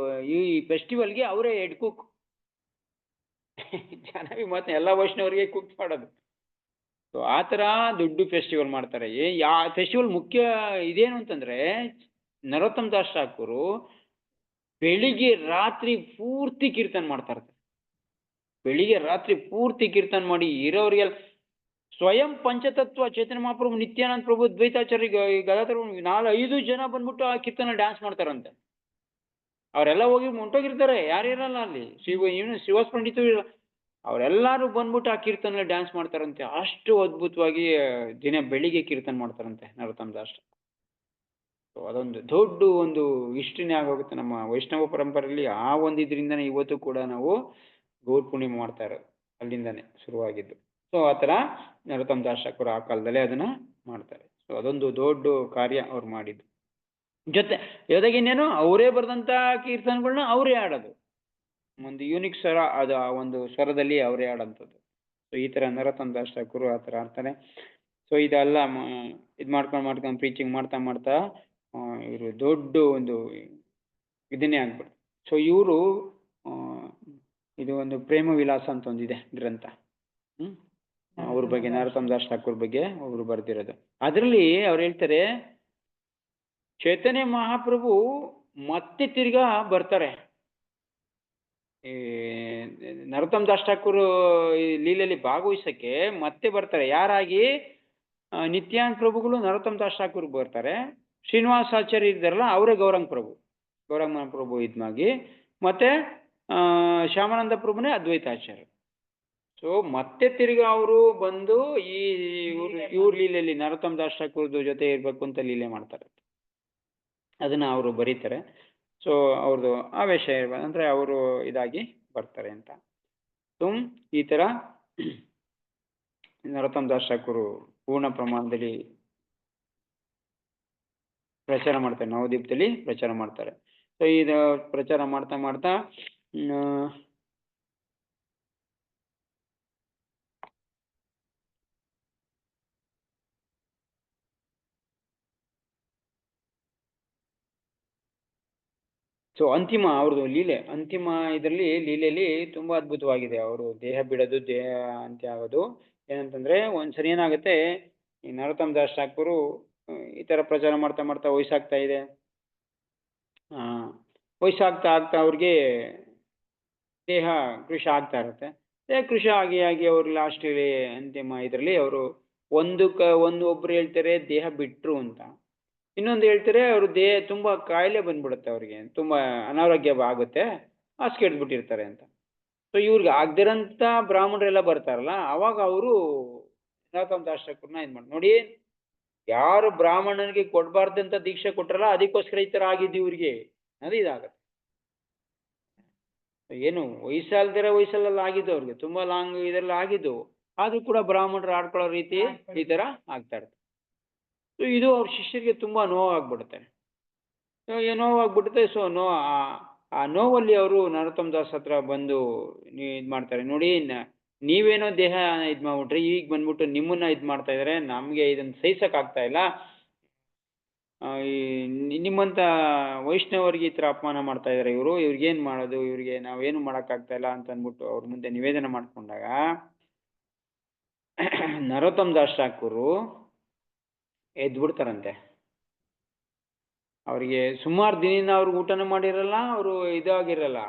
ಈ ಫೆಸ್ಟಿವಲ್ಗೆ ಅವರೇ ಹೆಡ್ ಕುಕ್. ಜಾಹ್ನವಿ ಮಾತಾ ಎಲ್ಲ ವೈಷ್ಣವರಿಗೆ ಕುಕ್ ಮಾಡೋದು. ಸೊ ಆ ಥರ ದೊಡ್ಡ ಫೆಸ್ಟಿವಲ್ ಮಾಡ್ತಾರೆ. ಫೆಸ್ಟಿವಲ್ ಮುಖ್ಯ ಇದೇನು ಅಂತಂದ್ರೆ, ನರೋತ್ತಮ ದಾಸ್ ಠಾಕೂರು ಬೆಳಿಗ್ಗೆ ರಾತ್ರಿ ಪೂರ್ತಿ ಕೀರ್ತನೆ ಮಾಡ್ತಾ ಇರ್ತಾರೆ. ಬೆಳಿಗ್ಗೆ ರಾತ್ರಿ ಪೂರ್ತಿ ಕೀರ್ತನೆ ಮಾಡಿ ಇರೋರಿಗೆಲ್ಲ ಸ್ವಯಂ ಪಂಚತತ್ವ ಚೈತನ್ಯ ಮಹಾಪ್ರಭು, ನಿತ್ಯಾನಂದ ಪ್ರಭು, ದ್ವೈತಾಚಾರ್ಯ, ಗದಾಧರ 4-5 ಜನ ಬಂದ್ಬಿಟ್ಟು ಆ ಕೀರ್ತನೆ ಡ್ಯಾನ್ಸ್ ಮಾಡ್ತಾರಂತೆ. ಅವರೆಲ್ಲ ಹೋಗಿ ಹೊಂಟೋಗಿರ್ತಾರೆ, ಯಾರಿರಲ್ಲ ಅಲ್ಲಿ. ಇವನು ಶಿವಾಸ್ ಪಂಡಿತು ಅವರೆಲ್ಲರೂ ಬಂದ್ಬಿಟ್ಟು ಆ ಕೀರ್ತನೆ ಡ್ಯಾನ್ಸ್ ಮಾಡ್ತಾರಂತೆ. ಅಷ್ಟು ಅದ್ಭುತವಾಗಿ ದಿನ ಬೆಳಿಗ್ಗೆ ಕೀರ್ತನೆ ಮಾಡ್ತಾರಂತೆ ನರೋತ್ತಮ ದಾಸ್. ಅದೊಂದು ದೊಡ್ಡ ಒಂದು ಹಿಸ್ಟ್ರಿನೇ ಆಗೋಗುತ್ತೆ ನಮ್ಮ ವೈಷ್ಣವ ಪರಂಪರೆಯಲ್ಲಿ. ಆ ಒಂದು ಇದರಿಂದನೇ ಇವತ್ತು ಕೂಡ ನಾವು ಗೌರ ಪೂರ್ಣಿಮೆ ಮಾಡ್ತಾ ಇರೋದು, ಅಲ್ಲಿಂದಾನೆ ಶುರುವಾಗಿದ್ದು. ಸೊ ಆ ಥರ ನರೋತ್ತಮ ದಾಸ್ ಠಾಕೂರ್ ಆ ಕಾಲದಲ್ಲೇ ಅದನ್ನ ಮಾಡ್ತಾರೆ. ಸೊ ಅದೊಂದು ದೊಡ್ಡ ಕಾರ್ಯ ಅವ್ರು ಮಾಡಿದ್ದು. ಜೊತೆಗಿನ್ನೇನು ಅವರೇ ಬರೆದಂಥ ಕೀರ್ತನೆಗಳನ್ನ ಅವರೇ ಆಡೋದು, ಒಂದು ಯೂನಿಕ್ ಸ್ವರ, ಅದು ಆ ಒಂದು ಸ್ವರದಲ್ಲಿ ಅವರೇ ಆಡೋಂಥದ್ದು. ಸೊ ಈ ಥರ ನರೋತ್ತಮ ದಾಸ್ ಠಾಕೂರ್ ಆ ಥರ ಆಡ್ತಾರೆ. ಸೊ ಇದೆಲ್ಲ ಇದು ಮಾಡ್ಕೊಂಡು ಪ್ರೀಚಿಂಗ್ ಮಾಡ್ತಾ ಇವರು ದೊಡ್ಡ ಒಂದು ಇದನ್ನೇ ಆಗ್ಬಿಡ್ತು. ಸೊ ಇವರು ಇದು ಒಂದು ಪ್ರೇಮ ವಿಲಾಸ ಅಂತ ಒಂದಿದೆ ಗ್ರಂಥ, ಅವ್ರ ಬಗ್ಗೆ, ನರೋತ್ತಮ ದಾಸ್ ಠಾಕೂರ್ ಬಗ್ಗೆ ಅವರು ಬರೆದಿರೋದು. ಅದರಲ್ಲಿ ಅವ್ರು ಹೇಳ್ತಾರೆ, ಚೈತನ್ಯ ಮಹಾಪ್ರಭು ಮತ್ತೆ ತಿರ್ಗಾ ಬರ್ತಾರೆ. ಈ ನರೋತ್ತಮ ದಾಸ್ ಠಾಕೂರ್ ಈ ಲೀಲೆಯಲ್ಲಿ ಭಾಗವಹಿಸಕ್ಕೆ ಮತ್ತೆ ಬರ್ತಾರೆ. ಯಾರಾಗಿ? ನಿತ್ಯಾನಂದ ಪ್ರಭುಗಳು ನರೋತ್ತಮ ದಾಸ್ ಠಾಕೂರ್ ಬರ್ತಾರೆ. ಶ್ರೀನಿವಾಸಾಚಾರ್ಯ ಇದ್ದಾರಲ್ಲ, ಅವರೇ ಗೌರಂಗ ಪ್ರಭು ಇದ್ಮಾಗಿ, ಮತ್ತೆ ಶ್ಯಾಮಾನಂದ ಪ್ರಭುನೇ ಅದ್ವೈತಾಚಾರ್ಯ. ಸೊ ಮತ್ತೆ ತಿರ್ಗಿ ಅವರು ಬಂದು ಇವ್ರ ಲೀಲೆಯಲ್ಲಿ ನರೋತ್ತಮ ದಾಸ್ ಠಾಕೂರ್ದು ಜೊತೆ ಇರ್ಬೇಕು ಅಂತ ಲೀಲೆ ಮಾಡ್ತಾರೆ. ಅದನ್ನ ಅವರು ಬರೀತಾರೆ. ಸೊ ಅವ್ರದ್ದು ಆವೇಶ ಅಂದ್ರೆ ಅವರು ಇದಾಗಿ ಬರ್ತಾರೆ ಅಂತ. ಸೊ ಈ ತರ ನರೋತ್ತಮ ದಾಸ್ ಠಾಕೂರ್ ಪೂರ್ಣ ಪ್ರಮಾಣದಲ್ಲಿ ಪ್ರಚಾರ ಮಾಡ್ತಾರೆ, ನವದೀಪದಲ್ಲಿ ಪ್ರಚಾರ ಮಾಡ್ತಾರೆ. ಸೊ ಇದು ಪ್ರಚಾರ ಮಾಡ್ತಾ ಸೊ ಅಂತಿಮ ಅವ್ರದ್ದು ಲೀಲೆ, ಅಂತಿಮ ಇದರಲ್ಲಿ ಲೀಲೆಯಲ್ಲಿ ತುಂಬಾ ಅದ್ಭುತವಾಗಿದೆ. ಅವರು ದೇಹ ಬಿಡೋದು, ದೇಹ ಅಂತ್ಯ ಆಗೋದು. ಏನಂತಂದ್ರೆ ಒಂದ್ಸರಿ ಏನಾಗುತ್ತೆ, ಈ ನರೋತ್ತಮ ದಾಸ್ ಠಾಕೂರು ಈ ತರ ಪ್ರಚಾರ ಮಾಡ್ತಾ ವಯಸ್ಸಾಗ್ತಾ ಇದೆ. ವಯಸ್ಸಾಗ್ತಾ ಅವ್ರಿಗೆ ದೇಹ ಕೃಶ ಆಗ್ತಾ ಇರುತ್ತೆ. ಕೃಶ ಆಗಿ ಅವರು ಲಾಸ್ಟ್ ಅಂತಿಮ ಇದರಲ್ಲಿ ಅವರು ಒಬ್ರು ಹೇಳ್ತಾರೆ ದೇಹ ಬಿಟ್ರು ಅಂತ, ಇನ್ನೊಂದು ಹೇಳ್ತಾರೆ ಅವರು ದೇಹ ತುಂಬಾ ಕಾಯಿಲೆ ಬಂದ್ಬಿಡುತ್ತೆ, ಅವ್ರಿಗೆ ತುಂಬಾ ಅನಾರೋಗ್ಯ ಆಗುತ್ತೆ, ಹಾಸಿಗೆ ಹಿಡ್ಬಿಟ್ಟಿರ್ತಾರೆ ಅಂತ. ಸೊ ಇವ್ರಿಗೆ ಆಗದಿರಂತ ಬ್ರಾಹ್ಮಣರೆಲ್ಲ ಬರ್ತಾರಲ್ಲ, ಅವಾಗ ಅವರು ನರೋತ್ತಮ ದಾಸ್ ಠಾಕೂರ್ನ ಇದು ಮಾಡಿ, ನೋಡಿ ಯಾರು ಬ್ರಾಹ್ಮಣನಿಗೆ ಕೊಡಬಾರ್ದಂತ ದೀಕ್ಷೆ ಕೊಟ್ರಲ್ಲ, ಅದಕ್ಕೋಸ್ಕರ ಈ ತರ ಆಗಿದ್ದು ಇವ್ರಿಗೆ, ಅದು ಇದಾಗತ್ತೆ. ಏನು ವಯಸ್ಸಲ್ಲ ಆಗಿದ್ದು, ಅವ್ರಿಗೆ ತುಂಬಾ ಲಾಂಗ್ ಇದೆಲ್ಲ ಆಗಿದ್ದು, ಆದ್ರೂ ಕೂಡ ಬ್ರಾಹ್ಮಣರು ಆಡ್ಕೊಳ್ಳೋ ರೀತಿ ಈ ತರ ಆಗ್ತಾ ಇರುತ್ತೆ. ಸೊ ಇದು ಅವ್ರ ಶಿಷ್ಯರಿಗೆ ತುಂಬಾ ನೋವಾಗ್ಬಿಡುತ್ತೆ. ಸೊ ನೋವಾಗ್ಬಿಡುತ್ತೆ. ಸೊ ಆ ನೋವಲ್ಲಿ ಅವರು ನರೋತ್ತಮ ದಾಸ್ ಹತ್ರ ಬಂದು ಇದು ಮಾಡ್ತಾರೆ, ನೋಡಿ ನೀವೇನೋ ದೇಹ ಇದು ಮಾಡ್ಬಿಟ್ರಿ, ಈಗ ಬಂದ್ಬಿಟ್ಟು ನಿಮ್ಮನ್ನ ಇದು ಮಾಡ್ತಾ ಇದಾರೆ, ನಮ್ಗೆ ಇದನ್ನ ಸಹಿಸಕ್ ಆಗ್ತಾ ಇಲ್ಲ, ನಿಮ್ಮಂತ ವೈಷ್ಣವರಿಗೆ ಈ ತರ ಅಪಮಾನ ಮಾಡ್ತಾ ಇದಾರೆ ಇವ್ರಿಗೇನ್ ಮಾಡೋದು, ಇವ್ರಿಗೆ ನಾವೇನು ಮಾಡಕ್ಕಾಗ್ತಾ ಇಲ್ಲ ಅಂತ ಅಂದ್ಬಿಟ್ಟು ಅವ್ರ ಮುಂದೆ ನಿವೇದನೆ ಮಾಡ್ಕೊಂಡಾಗ ನರೋತ್ತಮ ದಾಸ್ ಠಾಕೂರು ಎದ್ಬಿಡ್ತಾರಂತೆ. ಅವರಿಗೆ ಸುಮಾರು ದಿನ ಅವ್ರಿಗೆ ಊಟನೂ ಮಾಡಿರಲ್ಲ, ಅವರು ಇದಾಗಿರಲ್ಲ,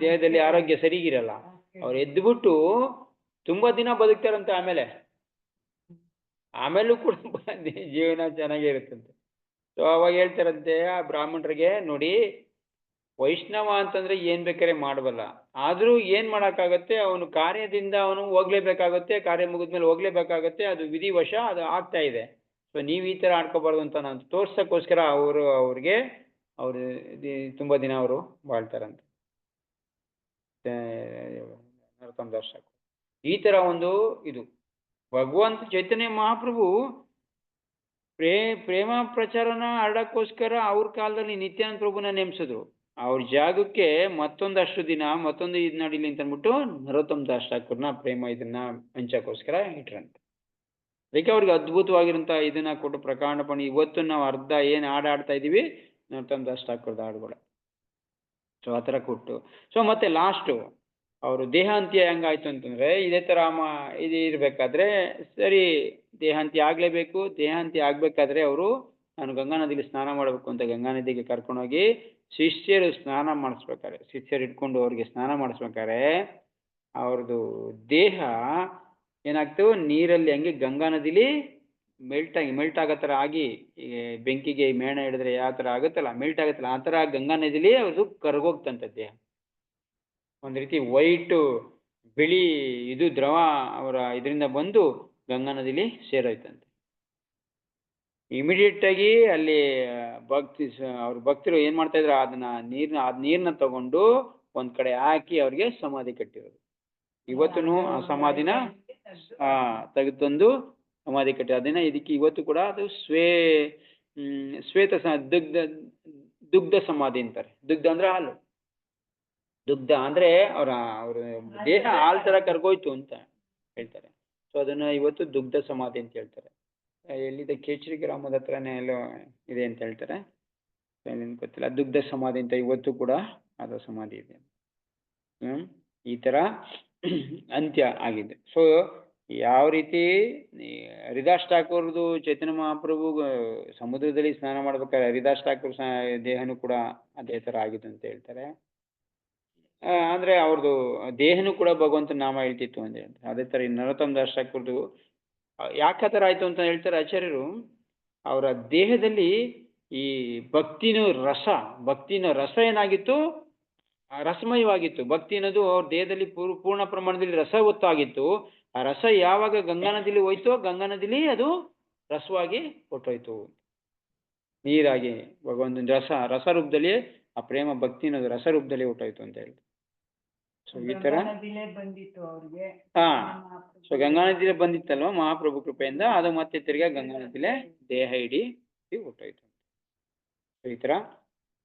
ದೇಹದಲ್ಲಿ ಆರೋಗ್ಯ ಸರಿಗಿರಲ್ಲ. ಅವ್ರು ಎದ್ಬಿಟ್ಟು ತುಂಬಾ ದಿನ ಬದುಕ್ತಾರಂತೆ. ಆಮೇಲೂ ಕೂಡ ಜೀವನ ಚೆನ್ನಾಗೇ ಇರುತ್ತಂತೆ. ಸೊ ಅವಾಗ ಹೇಳ್ತಾರಂತೆ ಆ ಬ್ರಾಹ್ಮಣರಿಗೆ, ನೋಡಿ ವೈಷ್ಣವ ಅಂತಂದ್ರೆ ಏನ್ ಬೇಕಾದ್ರೆ ಮಾಡಬಲ್ಲ, ಆದ್ರೂ ಏನ್ ಮಾಡಕ್ಕಾಗತ್ತೆ, ಅವನು ಕಾರ್ಯದಿಂದ ಅವನು ಹೋಗ್ಲೇಬೇಕಾಗತ್ತೆ, ಕಾರ್ಯ ಮುಗಿದ್ಮೇಲೆ ಹೋಗ್ಲೇಬೇಕಾಗತ್ತೆ, ಅದು ವಿಧಿವಶ ಅದು ಆಗ್ತಾ ಇದೆ. ಸೊ ನೀವು ಈ ತರ ಆಡ್ಕೋಬಾರ್ದು ಅಂತ ನಾನು ತೋರ್ಸಕ್ಕೋಸ್ಕರ ಅವ್ರಿಗೆ ತುಂಬಾ ದಿನ ಅವರು ಬಾಳ್ತಾರಂತೆ ನರೋತ್ತಮ ದಾಸ್ ಠಾಕೂರ್. ಈ ತರ ಒಂದು ಇದು ಭಗವಂತ ಚೈತನ್ಯ ಮಹಾಪ್ರಭು ಪ್ರೇಮ ಪ್ರಚಾರನ ಹರಡಕ್ಕೋಸ್ಕರ ಅವ್ರ ಕಾಲದಲ್ಲಿ ನಿತ್ಯಾನಂದ ಪ್ರಭುನ ನೇಮಿಸಿದ್ರು. ಅವ್ರ ಜಾಗಕ್ಕೆ ಮತ್ತೊಂದಷ್ಟು ದಿನ ಮತ್ತೊಂದು ಇದು ನಡೀಲಿ ಅಂತ ಅಂದ್ಬಿಟ್ಟು ನರೋತ್ತಮ ದಾಸ್ ಠಾಕೂರ್ನ ಪ್ರೇಮ ಇದನ್ನ ಹಂಚಕ್ಕೋಸ್ಕರ ಇಟ್ರಂತೆ. ಅದಕ್ಕೆ ಅವ್ರಿಗೆ ಅದ್ಭುತವಾಗಿರಂತ ಇದನ್ನ ಕೊಟ್ಟು ಪ್ರಕಾಂಡಪಣಿ ಇವತ್ತು ನಾವು ಅರ್ಧ ಏನು ಆಡ್ತಾ ಇದೀವಿ ನರೋತ್ತಮ ದಾಸ್ ಠಾಕೂರ್ದ ಹಾಡುಗಳು. ಸೊ ಆ ಥರ ಕೊಟ್ಟು, ಸೊ ಮತ್ತೆ ಲಾಸ್ಟು ಅವರು ದೇಹಾಂತ್ಯ ಹೆಂಗಾಯ್ತು ಅಂತಂದ್ರೆ, ಇದೇ ತರ ಇದು ಇರ್ಬೇಕಾದ್ರೆ ಸರಿ ದೇಹಾಂತ್ಯ ಆಗ್ಲೇಬೇಕು. ದೇಹಾಂತ್ಯ ಆಗ್ಬೇಕಾದ್ರೆ ಅವರು ನಾನು ಗಂಗಾ ನದಿಲಿ ಸ್ನಾನ ಮಾಡಬೇಕು ಅಂತ ಗಂಗಾ ನದಿಗೆ ಕರ್ಕೊಂಡೋಗಿ ಶಿಷ್ಯರು ಸ್ನಾನ ಮಾಡಿಸ್ಬೇಕಾರೆ, ಶಿಷ್ಯರು ಇಟ್ಕೊಂಡು ಅವ್ರಿಗೆ ಸ್ನಾನ ಮಾಡಿಸ್ಬೇಕಾರೆ ಅವ್ರದ್ದು ದೇಹ ಏನಾಗ್ತವೆ, ನೀರಲ್ಲಿ ಹಂಗೆ ಗಂಗಾ ನದಿಲಿ ಮೆಲ್ಟ್ ಆಗೋ ಥರ ಆಗಿ, ಬೆಂಕಿಗೆ ಮೇಣ ಹಿಡಿದ್ರೆ ಯಾವ ಥರ ಆಗುತ್ತಲ್ಲ, ಮೆಲ್ಟ್ ಆಗುತ್ತಲ್ಲ, ಆ ಥರ ಗಂಗಾ ನದಿಲಿ ಅವ್ರದ್ದು ಕರ್ಗೋಗ್ತಂತ ದೇಹ. ಒಂದು ರೀತಿ ವೈಟ್ ಬಿಳಿ ಇದು ದ್ರವ ಅವರ ಇದರಿಂದ ಬಂದು ಗಂಗಾ ನದಿಲಿ ಸೇರೋಯ್ತಂತೆ. ಇಮಿಡಿಯೇಟ್ ಆಗಿ ಅಲ್ಲಿ ಅವ್ರ ಭಕ್ತರು ಏನ್ ಮಾಡ್ತಾ ಇದ್ರು, ಅದನ್ನ ನೀರ್ನ ತಗೊಂಡು ಒಂದ್ ಕಡೆ ಹಾಕಿ ಅವ್ರಿಗೆ ಸಮಾಧಿ ಕಟ್ಟಿರೋದು. ಇವತ್ತು ಆ ಸಮಾಧಿನ ತೆಗೆದುತಂದು ಸಮಾಧಿ ಕಟ್ಟಿ, ಅದನ್ನ ಇದಕ್ಕೆ ಇವತ್ತು ಕೂಡ ಅದು ಶ್ವೇತ ದುಗ್ಧ ಸಮಾಧಿ ಅಂತಾರೆ. ದುಗ್ಧ ಅಂದ್ರೆ ಹಾಲು, ದುಗ್ಧ ಅಂದ್ರೆ ಅವ್ರ ದೇಹ ಹಾಲ್ ತರ ಕರ್ಗೋಯ್ತು ಅಂತ ಹೇಳ್ತಾರೆ. ಸೊ ಅದನ್ನ ಇವತ್ತು ದುಗ್ಧ ಸಮಾಧಿ ಅಂತ ಹೇಳ್ತಾರೆ. ಎಲ್ಲಿದೆ, ಕೇಚರಿ ಗ್ರಾಮದ ಹತ್ರನೇ ಎಲ್ಲೋ ಇದೆ ಅಂತ ಹೇಳ್ತಾರೆ, ಗೊತ್ತಿಲ್ಲ. ದುಗ್ಧ ಸಮಾಧಿ ಅಂತ ಇವತ್ತು ಕೂಡ ಅದು ಸಮಾಧಿ ಇದೆ. ಈ ತರ ಅಂತ್ಯ ಆಗಿದೆ. ಸೊ ಯಾವ ರೀತಿ ಹರಿದಾಸ್ ಠಾಕೂರ್ದು ಚೈತನ್ಯ ಮಹಾಪ್ರಭು ಸಮುದ್ರದಲ್ಲಿ ಸ್ನಾನ ಮಾಡ್ಬೇಕಾದ್ರೆ ಹರಿದಾಸ್ ಠಾಕೂರ್ ದೇಹನೂ ಕೂಡ ಅದೇ ತರ ಆಗಿದೆ ಅಂತ ಹೇಳ್ತಾರೆ. ಅಂದ್ರೆ ಅವ್ರದ್ದು ದೇಹನೂ ಕೂಡ ಭಗವಂತನ ನಾಮ ಹೇಳ್ತಿತ್ತು ಅಂತ ಹೇಳ್ತಾರೆ. ಅದೇ ತರ ನರೋತ್ತಮ ದಾಸ್ ಠಾಕೂರ್ದು ಯಾಕೆ ಆ ಥರ ಆಯ್ತು ಅಂತ ಹೇಳ್ತಾರೆ ಆಚಾರ್ಯರು. ಅವರ ದೇಹದಲ್ಲಿ ಈ ಭಕ್ತಿನ ರಸ ಏನಾಗಿತ್ತು, ರಸಮಯವಾಗಿತ್ತು. ಭಕ್ತಿ ಅನ್ನೋದು ಅವ್ರ ದೇಹದಲ್ಲಿ ಪೂರ್ಣ ಪ್ರಮಾಣದಲ್ಲಿ ರಸ ಹೊತ್ತಾಗಿತ್ತು. ಆ ರಸ ಯಾವಾಗ ಗಂಗಾ ನದಿಲಿ ಹೋಯ್ತೋ, ಗಂಗಾ ನದಿಲಿ ಅದು ರಸವಾಗಿ ಹೊಟ್ಟೋಯ್ತು, ನೀರಾಗಿ ಭಗವಂತನ ರಸ ರೂಪದಲ್ಲಿ ಆ ಪ್ರೇಮ ಭಕ್ತಿ ಅನ್ನೋದು ರಸ ರೂಪದಲ್ಲಿ ಹೊಟ್ಟೋಯ್ತು ಅಂತ ಹೇಳಿ. ಸೊ ಈ ತರ ಸೊ ಗಂಗಾ ನದಿಲೇ ಬಂದಿತ್ತಲ್ವ ಮಹಾಪ್ರಭು ಕೃಪೆಯಿಂದ, ಅದು ಮತ್ತೆ ತಿರ್ಗಾ ಗಂಗಾ ನದಿಲೇ ದೇಹ ಇಡೀ ಹೊಟ್ಟೋಯ್ತು. ಈ ತರ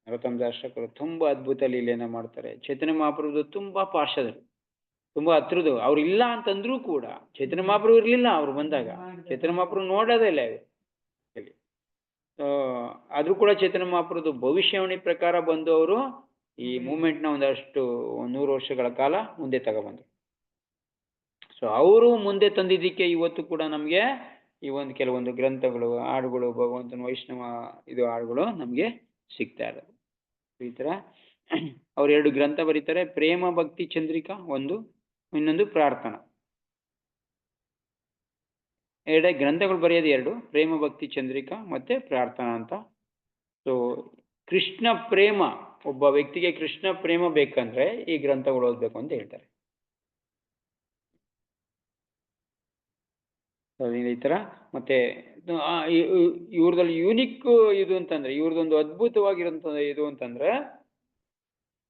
ನರೋತ್ತಮ ದಾಸ್ ಠಾಕೂರ್ ತುಂಬಾ ಅದ್ಭುತ ಲೀಲೆಯನ್ನ ಮಾಡ್ತಾರೆ. ಚೈತನ್ಯ ಮಹಾಪ್ರಭು ತುಂಬಾ ಪಾರ್ಷದರು, ತುಂಬಾ ಹತ್ರದು. ಅವ್ರು ಇಲ್ಲ ಅಂತಂದ್ರೂ ಕೂಡ, ಚೈತನ್ಯ ಮಹಾಪ್ರಭು ಇರ್ಲಿಲ್ಲ ಅವ್ರು ಬಂದಾಗ, ಚೈತನ್ಯ ಮಹಾಪ್ರಭು ನೋಡೋದೇ ಇಲ್ಲ ಇಲ್ಲಿ. ಆದ್ರೂ ಕೂಡ ಚೈತನ್ಯ ಮಹಾಪ್ರಭು ಭವಿಷ್ಯವಾಣಿ ಪ್ರಕಾರ ಬಂದು ಅವರು ಈ ಮೂವ್ಮೆಂಟ್ನ ಒಂದಷ್ಟು 100 ವರ್ಷಗಳ ಕಾಲ ಮುಂದೆ ತಗೊಬಂದ್ರು. ಸೊ ಅವರು ಮುಂದೆ ತಂದಿದ್ದಕ್ಕೆ ಇವತ್ತು ಕೂಡ ನಮಗೆ ಈ ಕೆಲವೊಂದು ಗ್ರಂಥಗಳು, ಹಾಡುಗಳು, ಭಗವಂತನ ವೈಷ್ಣವ ಹಾಡುಗಳು ನಮಗೆ ಸಿಗ್ತಾ ಇರೋದು. ಈ ತರ ಅವ್ರು 2 ಗ್ರಂಥ ಬರೀತಾರೆ, ಪ್ರೇಮ ಭಕ್ತಿ ಚಂದ್ರಿಕಾ ಒಂದು, ಇನ್ನೊಂದು ಪ್ರಾರ್ಥನಾ. 2 ಗ್ರಂಥಗಳು ಬರೆಯೋದು 2, ಪ್ರೇಮ ಭಕ್ತಿ ಚಂದ್ರಿಕಾ ಮತ್ತೆ ಪ್ರಾರ್ಥನಾ ಅಂತ. ಸೊ ಕೃಷ್ಣ ಪ್ರೇಮ, ಒಬ್ಬ ವ್ಯಕ್ತಿಗೆ ಕೃಷ್ಣ ಪ್ರೇಮ ಬೇಕಂದ್ರೆ ಈ ಗ್ರಂಥಗಳು ಓದಬೇಕು ಅಂತ ಹೇಳ್ತಾರೆ. ಈ ತರ ಮತ್ತೆ ಇವ್ರದಲ್ಲಿ ಯೂನಿಕ್ ಇದು ಅಂತಂದ್ರೆ, ಇವ್ರದೊಂದು ಅದ್ಭುತವಾಗಿರೋಂಥ ಇದು ಅಂತಂದ್ರೆ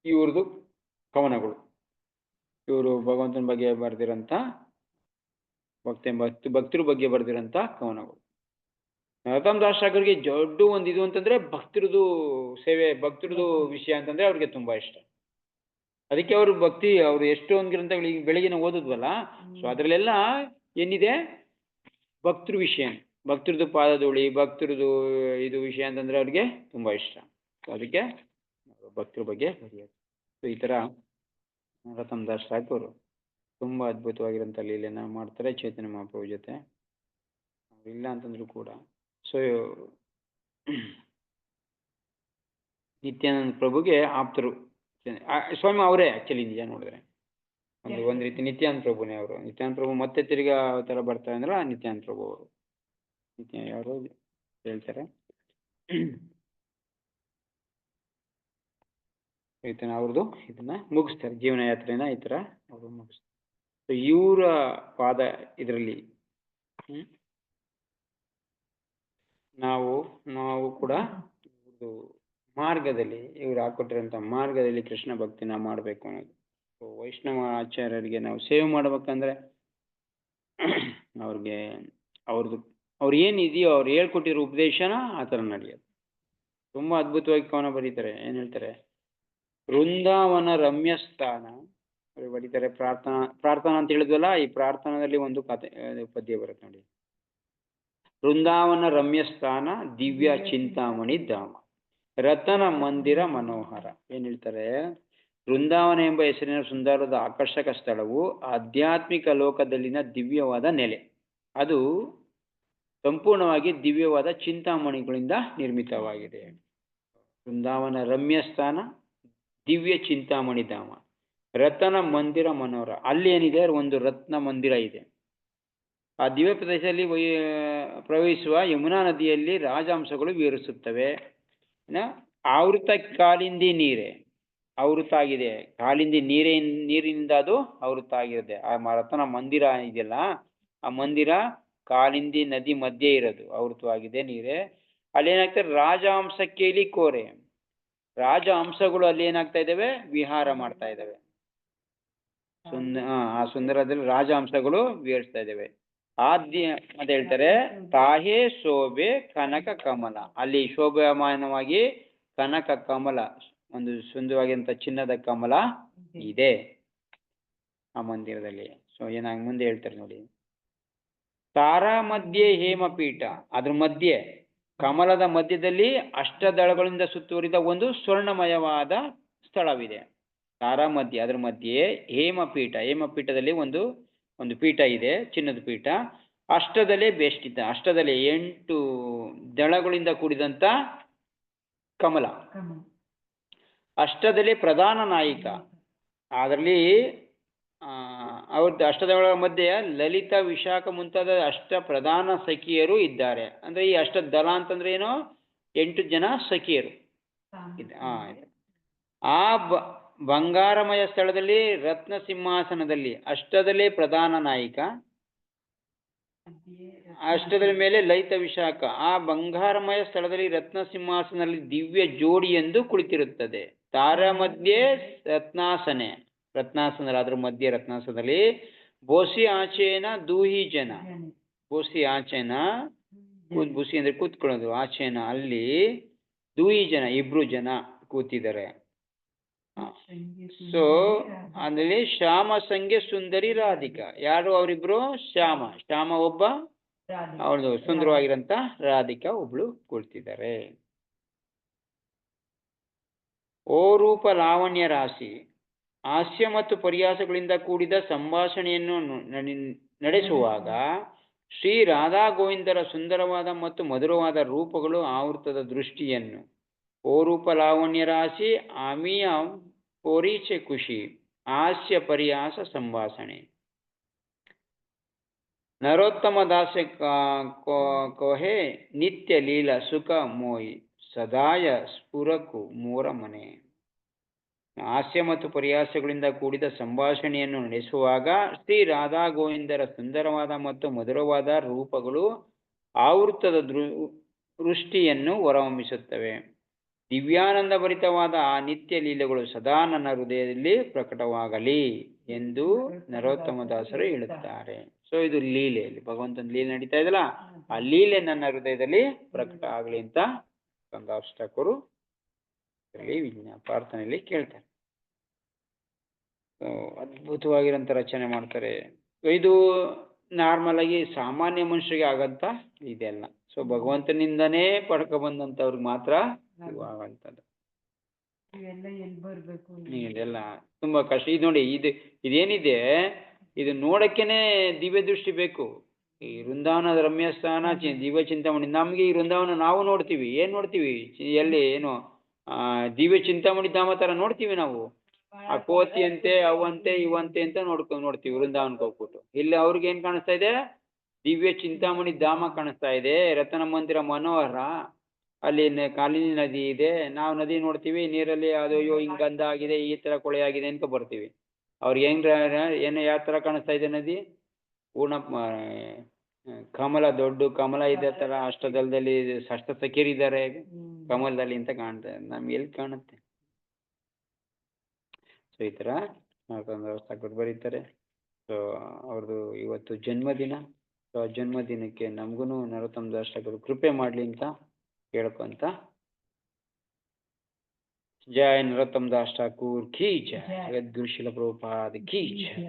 ಇವ್ರದ್ದು ಕವನಗಳು. ಇವರು ಭಗವಂತನ ಬಗ್ಗೆ ಬರೆದಿರಂತ ಭಕ್ತರ ಬಗ್ಗೆ ಬರೆದಿರಂತ ಕವನಗಳು. ನರೋತ್ತಮ ದಾಸ್ ಠಾಕೂರ್ಗೆ ದೊಡ್ಡ ಒಂದು ಇದು ಅಂತಂದ್ರೆ ಭಕ್ತರದು ಸೇವೆ, ಭಕ್ತರದು ವಿಷಯ ಅಂತಂದ್ರೆ ಅವ್ರಿಗೆ ತುಂಬಾ ಇಷ್ಟ. ಅದಕ್ಕೆ ಅವ್ರು ಎಷ್ಟೊಂದು ಗ್ರಂಥಗಳು ಬೆಳಗಿನ ಓದಿದ್ವಲ್ಲ, ಸೊ ಅದ್ರಲ್ಲೆಲ್ಲ ಏನಿದೆ, ಭಕ್ತೃ ವಿಷಯ, ಭಕ್ತರದು ಪಾದಧೂಳಿ, ಭಕ್ತರದು ಇದು ವಿಷಯ ಅಂತಂದ್ರೆ ಅವ್ರಿಗೆ ತುಂಬಾ ಇಷ್ಟ. ಸೊ ಅದಕ್ಕೆ ಭಕ್ತರ ಬಗ್ಗೆ ಬರೆಯೋದು. ಸೊ ಈ ತರ ನರೋತ್ತಮ ದಾಸ್ ಠಾಕೂರ್ ತುಂಬಾ ಅದ್ಭುತವಾಗಿರೋಂಥ ಲೀಲೆನ ಮಾಡ್ತಾರೆ ಚೈತನ್ಯ ಮಹಾಪ್ರಭು ಜೊತೆ, ಇಲ್ಲ ಅಂತಂದ್ರು ಕೂಡ. ಸೊ ನಿತ್ಯಾನಂದ ಪ್ರಭುಗೆ ಆಪ್ತರು ಸ್ವಾಮಿ ಅವರೇ ಆಕ್ಚುಲಿ, ನಿಜ ನೋಡಿದ್ರೆ ಒಂದು ರೀತಿ ನಿತ್ಯಾನಂದ ಪ್ರಭುನೇ ಅವರು. ನಿತ್ಯಾನಂದ ಪ್ರಭು ಮತ್ತೆ ತಿರ್ಗಾ ತರ ಬರ್ತಾರೆ ಅಂದ್ರೆ ನಿತ್ಯಾನಂದ ಪ್ರಭು ಅವರು ಯಾರು ಹೇಳ್ತಾರೆ. ಈತನ ಅವ್ರದ್ದು ಇದನ್ನ ಮುಗಿಸ್ತಾರೆ, ಜೀವನ ಯಾತ್ರೆನ ಈ ತರ ಅವರು ಮುಗಿಸ್ತಾರೆ. ಇವರ ಪಾದ ಇದರಲ್ಲಿ ನಾವು ಕೂಡ ಮಾರ್ಗದಲ್ಲಿ, ಇವ್ರು ಹಾಕೊಟ್ಟಿರೋಂಥ ಮಾರ್ಗದಲ್ಲಿ ಕೃಷ್ಣ ಭಕ್ತಿನ ಮಾಡಬೇಕು ಅನ್ನೋದು. ವೈಷ್ಣವ ಆಚಾರ್ಯರಿಗೆ ನಾವು ಸೇವೆ ಮಾಡ್ಬೇಕಂದ್ರೆ ಅವ್ರು ಏನಿದೆಯೋ ಅವ್ರು ಹೇಳ್ಕೊಟ್ಟಿರೋ ಉಪದೇಶನ ಆ ಥರ ನಡೆಯೋದು. ತುಂಬಾ ಅದ್ಭುತವಾಗಿ ಕವನ ಬರೀತಾರೆ. ಏನ್ ಹೇಳ್ತಾರೆ, ವೃಂದಾವನ ರಮ್ಯ ಸ್ಥಾನ ಬರೀತಾರೆ. ಪ್ರಾರ್ಥನಾ ಅಂತ ಹೇಳಿದ್ವಲ್ಲ, ಈ ಪ್ರಾರ್ಥನಾದಲ್ಲಿ ಒಂದು ಪದ್ಯ ಬರುತ್ತೆ ನೋಡಿ. ವೃಂದಾವನ ರಮ್ಯ ಸ್ಥಾನ ದಿವ್ಯ ಚಿಂತಾಮಣಿ ಧಾಮ ರತನ ಮಂದಿರ ಮನೋಹರ. ಏನ್ ಹೇಳ್ತಾರೆ, ವೃಂದಾವನ ಎಂಬ ಹೆಸರಿನ ಸುಂದರವಾದ ಆಕರ್ಷಕ ಸ್ಥಳವು ಆಧ್ಯಾತ್ಮಿಕ ಲೋಕದಲ್ಲಿನ ದಿವ್ಯವಾದ ನೆಲೆ. ಅದು ಸಂಪೂರ್ಣವಾಗಿ ದಿವ್ಯವಾದ ಚಿಂತಾಮಣಿಗಳಿಂದ ನಿರ್ಮಿತವಾಗಿದೆ. ವೃಂದಾವನ ರಮ್ಯ ಸ್ಥಾನ, ದಿವ್ಯ ಚಿಂತಾಮಣಿ ಧಾಮ, ರತನ ಮಂದಿರ ಮನೋಹರ. ಅಲ್ಲಿ ಏನಿದೆ ಒಂದು ರತ್ನ ಮಂದಿರ ಇದೆ. ಆ ದಿವ್ಯ ಪ್ರದೇಶದಲ್ಲಿ ಪ್ರವಹಿಸುವ ಯಮುನಾ ನದಿಯಲ್ಲಿ ರಾಜಹಂಸಗಳು ವಿಹರಿಸುತ್ತವೆ. ಆವೃತ ಕಾಲಿಂದಿ ನೀರೇ ಆವೃತ ಆಗಿದೆ, ಕಾಲಿಂದಿ ನೀರಿನಿಂದ ಅದು ಆವೃತ ಆಗಿದೆ. ಆ ರತನ ಮಂದಿರ ಇದೆಯಲ್ಲ, ಆ ಮಂದಿರ ಕಾಲಿಂದಿ ನದಿ ಮಧ್ಯೆ ಇರೋದು, ಆವೃತವಾಗಿದೆ ನೀರೇ. ಅಲ್ಲಿ ಏನಾಗ್ತದೆ, ರಾಜಹಂಸಕ್ಕೇಲಿ ಕೋರೆ, ರಾಜಹಂಸಗಳು ಅಲ್ಲಿ ಏನಾಗ್ತಾ ಇದ್ದಾವೆ, ವಿಹಾರ ಮಾಡ್ತಾ ಇದ್ದಾವೆ. ಆ ಸುಂದರದಲ್ಲಿ ರಾಜಹಂಸಗಳು ವಿಹರಿಸ್ತಾ ಇದ್ದಾವೆ. ಅಂತ ಹೇಳ್ತಾರೆ, ತಾಹೇ ಶೋಭೆ ಕನಕ ಕಮಲ. ಅಲ್ಲಿ ಶೋಭಾಯಮಾನವಾಗಿ ಕನಕ ಕಮಲ, ಒಂದು ಸುಂದರವಾಗಿರುವಂತ ಚಿನ್ನದ ಕಮಲ ಇದೆ ಆ ಮಂದಿರದಲ್ಲಿ. ಸೊ ಏನಾಗಿ ಮುಂದೆ ಹೇಳ್ತಾರೆ ನೋಡಿ, ತಾರಾ ಮಧ್ಯೆ ಹೇಮಪೀಠ, ಅದ್ರ ಮಧ್ಯೆ ಕಮಲದ ಮಧ್ಯದಲ್ಲಿ ಅಷ್ಟದಳಗಳಿಂದ ಸುತ್ತುವರಿದ ಒಂದು ಸ್ವರ್ಣಮಯವಾದ ಸ್ಥಳವಿದೆ. ತಾರಾ ಮಧ್ಯೆ, ಅದರ ಮಧ್ಯೆ ಹೇಮಪೀಠ, ಹೇಮಪೀಠದಲ್ಲಿ ಒಂದು ಪೀಠ ಇದೆ, ಚಿನ್ನದ ಪೀಠ. ಅಷ್ಟದಲ್ಲೇ ಬೇಷ್ಟಿತ, ಅಷ್ಟದಲ್ಲಿ 8 ದಳಗಳಿಂದ ಕೂಡಿದಂತ ಕಮಲ. ಅಷ್ಟದಲ್ಲಿ ಪ್ರಧಾನ ನಾಯಿಕ, ಅದರಲ್ಲಿ ಅವ್ರದ್ದು ಅಷ್ಟದಳ ಮಧ್ಯೆ ಲಲಿತ, ವಿಶಾಖ ಮುಂತಾದ ಅಷ್ಟ ಪ್ರಧಾನ ಸಖಿಯರು ಇದ್ದಾರೆ. ಅಂದ್ರೆ ಈ ಅಷ್ಟದಳ ಅಂತಂದ್ರೆ ಏನು, 8 ಜನ ಸಖಿಯರು. ಆ ಬಂಗಾರಮಯ ಸ್ಥಳದಲ್ಲಿ ರತ್ನ ಸಿಂಹಾಸನದಲ್ಲಿ ಅಷ್ಟದಲ್ಲೇ ಪ್ರಧಾನ ನಾಯಿಕ, ಅಷ್ಟದ ಮೇಲೆ ಲಲಿತ ವಿಶಾಖ. ಆ ಬಂಗಾರಮಯ ಸ್ಥಳದಲ್ಲಿ ರತ್ನ ಸಿಂಹಾಸನದಲ್ಲಿ ದಿವ್ಯ ಜೋಡಿ ಎಂದು ಕುಳಿತಿರುತ್ತದೆ. ತಾರ ಮಧ್ಯೆ ರತ್ನಾಸನ, ಅದ್ರ ಮಧ್ಯೆ ರತ್ನಾಸನದಲ್ಲಿ ಬೋಸಿ ಆಚೆನ ದೂಹಿ ಜನ, ಬೋಸಿ ಆಚೆನ, ಬುಸಿ ಅಂದ್ರೆ ಕೂತ್ಕೊಳ್ಳೋದು, ಆಚೆನ ಅಲ್ಲಿ ದೂಹಿ ಜನ, 2 ಜನ ಕೂತಿದ್ದಾರೆ. ಸೊ ಅಂದ್ರೆ ಶ್ಯಾಮ ಸಂಖ್ಯೆ ಸುಂದರಿ ರಾಧಿಕಾ. ಯಾರು ಅವರಿಬ್ರು? ಶ್ಯಾಮ ಒಬ್ಬ, ಅವ್ರದ್ದು ಸುಂದರವಾಗಿರಂತ ರಾಧಿಕಾ ಒಬ್ಳು ಕೂಳ್ತಿದ್ದಾರೆ. ಓ ರೂಪ ಲಾವಣ್ಯ ರಾಶಿ, ಹಾಸ್ಯ ಮತ್ತು ಪರಿಹಾಸಗಳಿಂದ ಕೂಡಿದ ಸಂಭಾಷಣೆಯನ್ನು ನಡೆಸುವಾಗ ಶ್ರೀ ರಾಧಾ ಗೋವಿಂದರ ಸುಂದರವಾದ ಮತ್ತು ಮಧುರವಾದ ರೂಪಗಳು ಆವೃತದ ದೃಷ್ಟಿಯನ್ನು. ಓ ರೂಪ ಲಾವಣ್ಯ ರಾಶಿ, ಆಮಿಯ ಪೋರಿಚೆ ಖುಷಿ, ಹಾಸ್ಯ ಪರಿಹಾಸ ಸಂಭಾಷಣೆ. ನರೋತ್ತಮ ದಾಸ ಕೋಹೆ ನಿತ್ಯ ಲೀಲ ಸುಖ ಮೋಯಿ, ಸದಾಯ ಸ್ಫುರಕು ಮೂರ ಮನೆ. ಹಾಸ್ಯ ಮತ್ತು ಪರಿಹಾಸಗಳಿಂದ ಕೂಡಿದ ಸಂಭಾಷಣೆಯನ್ನು ನಡೆಸುವಾಗ ಶ್ರೀ ರಾಧಾ ಗೋವಿಂದರ ಸುಂದರವಾದ ಮತ್ತು ಮಧುರವಾದ ರೂಪಗಳು ಆವೃತದ ದೃಷ್ಟಿಯನ್ನು ಹೊರಹೊಮ್ಮಿಸುತ್ತವೆ. ದಿವ್ಯಾನಂದ ಭರಿತವಾದ ಆ ನಿತ್ಯ ಲೀಲೆಗಳು ಸದಾ ನನ್ನ ಹೃದಯದಲ್ಲಿ ಪ್ರಕಟವಾಗಲಿ ಎಂದು ನರೋತ್ತಮ ದಾಸರು ಹೇಳುತ್ತಾರೆ. ಸೊ ಇದು ಲೀಲೆ, ಇಲ್ಲಿ ಭಗವಂತನ ಲೀಲೆ ನಡೀತಾ ಇದಲ್ಲ, ಆ ಲೀಲೆ ನನ್ನ ಹೃದಯದಲ್ಲಿ ಪ್ರಕಟ ಆಗಲಿ ಅಂತ ಕಂದಾಷ್ಟಕರು ಪ್ರಾರ್ಥನೆಯಲ್ಲಿ ಕೇಳ್ತಾರೆ. ಅದ್ಭುತವಾಗಿರಂತ ರಚನೆ ಮಾಡ್ತಾರೆ. ಇದು ನಾರ್ಮಲ್ ಆಗಿ ಸಾಮಾನ್ಯ ಮನುಷ್ಯರಿಗೆ ಆಗಂತ ಇದೆಲ್ಲ. ಸೊ ಭಗವಂತನಿಂದನೇ ಪಡ್ಕ ಬಂದಂತವ್ರಿಗೆ ಮಾತ್ರ ಆಗುವಂಥದ್ದು. ಇದೆಲ್ಲ ತುಂಬಾ ಕಷ್ಟ. ಇದು ನೋಡಿ, ಇದೇನಿದೆ, ಇದು ನೋಡಕ್ಕೇನೆ ದಿವ್ಯ ದೃಷ್ಟಿ ಬೇಕು. ಈ ವೃಂದಾವನದ ರಮ್ಯಸ್ಥಾನ, ದಿವ್ಯ ಚಿಂತಾಮಣಿ. ನಮ್ಗೆ ಈ ವೃಂದಾವನ ನಾವು ನೋಡ್ತೀವಿ, ಏನ್ ನೋಡ್ತೀವಿ, ಎಲ್ಲಿ ಏನು ದಿವ್ಯ ಚಿಂತಾಮಣಿ ಧಾಮ ತರ ನೋಡ್ತೀವಿ ನಾವು. ಆ ಕೋತಿ ಅಂತೆ, ಅವಂತೆ ಇವಂತೆ ಅಂತ ನೋಡ್ತೀವಿ ವೃಂದಾವನಕ್ಕೆ ಹೋಗ್ಬಿಟ್ಟು. ಇಲ್ಲಿ ಅವ್ರಿಗೆ ಏನ್ ಕಾಣಿಸ್ತಾ ಇದೆ, ದಿವ್ಯ ಚಿಂತಾಮಣಿ ಧಾಮ ಕಾಣಿಸ್ತಾ ಇದೆ, ರತನ ಮಂದಿರ ಮನೋಹರ. ಅಲ್ಲಿ ಕಾಲಿನಿ ನದಿ ಇದೆ, ನಾವು ನದಿ ನೋಡ್ತೀವಿ, ನೀರಲ್ಲಿ ಅದು ಅಯ್ಯೋ ಹಿಂಗ್ ಗಂಧ ಆಗಿದೆ, ಈ ತರ ಕೊಳೆ ಆಗಿದೆ ಅಂತ ಬರ್ತೀವಿ. ಅವ್ರಿಗೆ ಏನು ಯಾವ ತರ ಕಾಣಿಸ್ತಾ ಇದೆ ನದಿ, ಕಮಲ, ದೊಡ್ಡ ಕಮಲ ಇದೆ ತರ ಅಷ್ಟದಳದಲ್ಲಿ ಅಷ್ಟ ಸಖಿಯರಿದ್ದಾರೆ ಕಮಲದಲ್ಲಿ ಅಂತ ಕಾಣ್ತದೆ. ನಮ್ಗೆ ಎಲ್ಲಿ ಕಾಣುತ್ತೆ? ಸೊ ಈ ತರ ವ್ಯವಸ್ಥೆ ಬರೀತಾರೆ. ಸೊ ಅವ್ರದ್ದು ಇವತ್ತು ಜನ್ಮದಿನ. ಸೊ ಜನ್ಮದಿನಕ್ಕೆ ನಮಗೂ ನರೋತ್ತಮ ದಾಸ್ ಠಾಕೂರ್ ಕೃಪೆ ಮಾಡ್ಲಿ ಅಂತ ಕೇಳ್ಕೊಂತ, ಜಯ ನರೋತ್ತಮ ದಾಸ್ ಠಾಕೂರ್ ಕಿ ಜಯ, ಜಗದ್ಗುರು ಶಿಲ ಪ್ರಭುಪಾದ ಕಿ ಜಯ.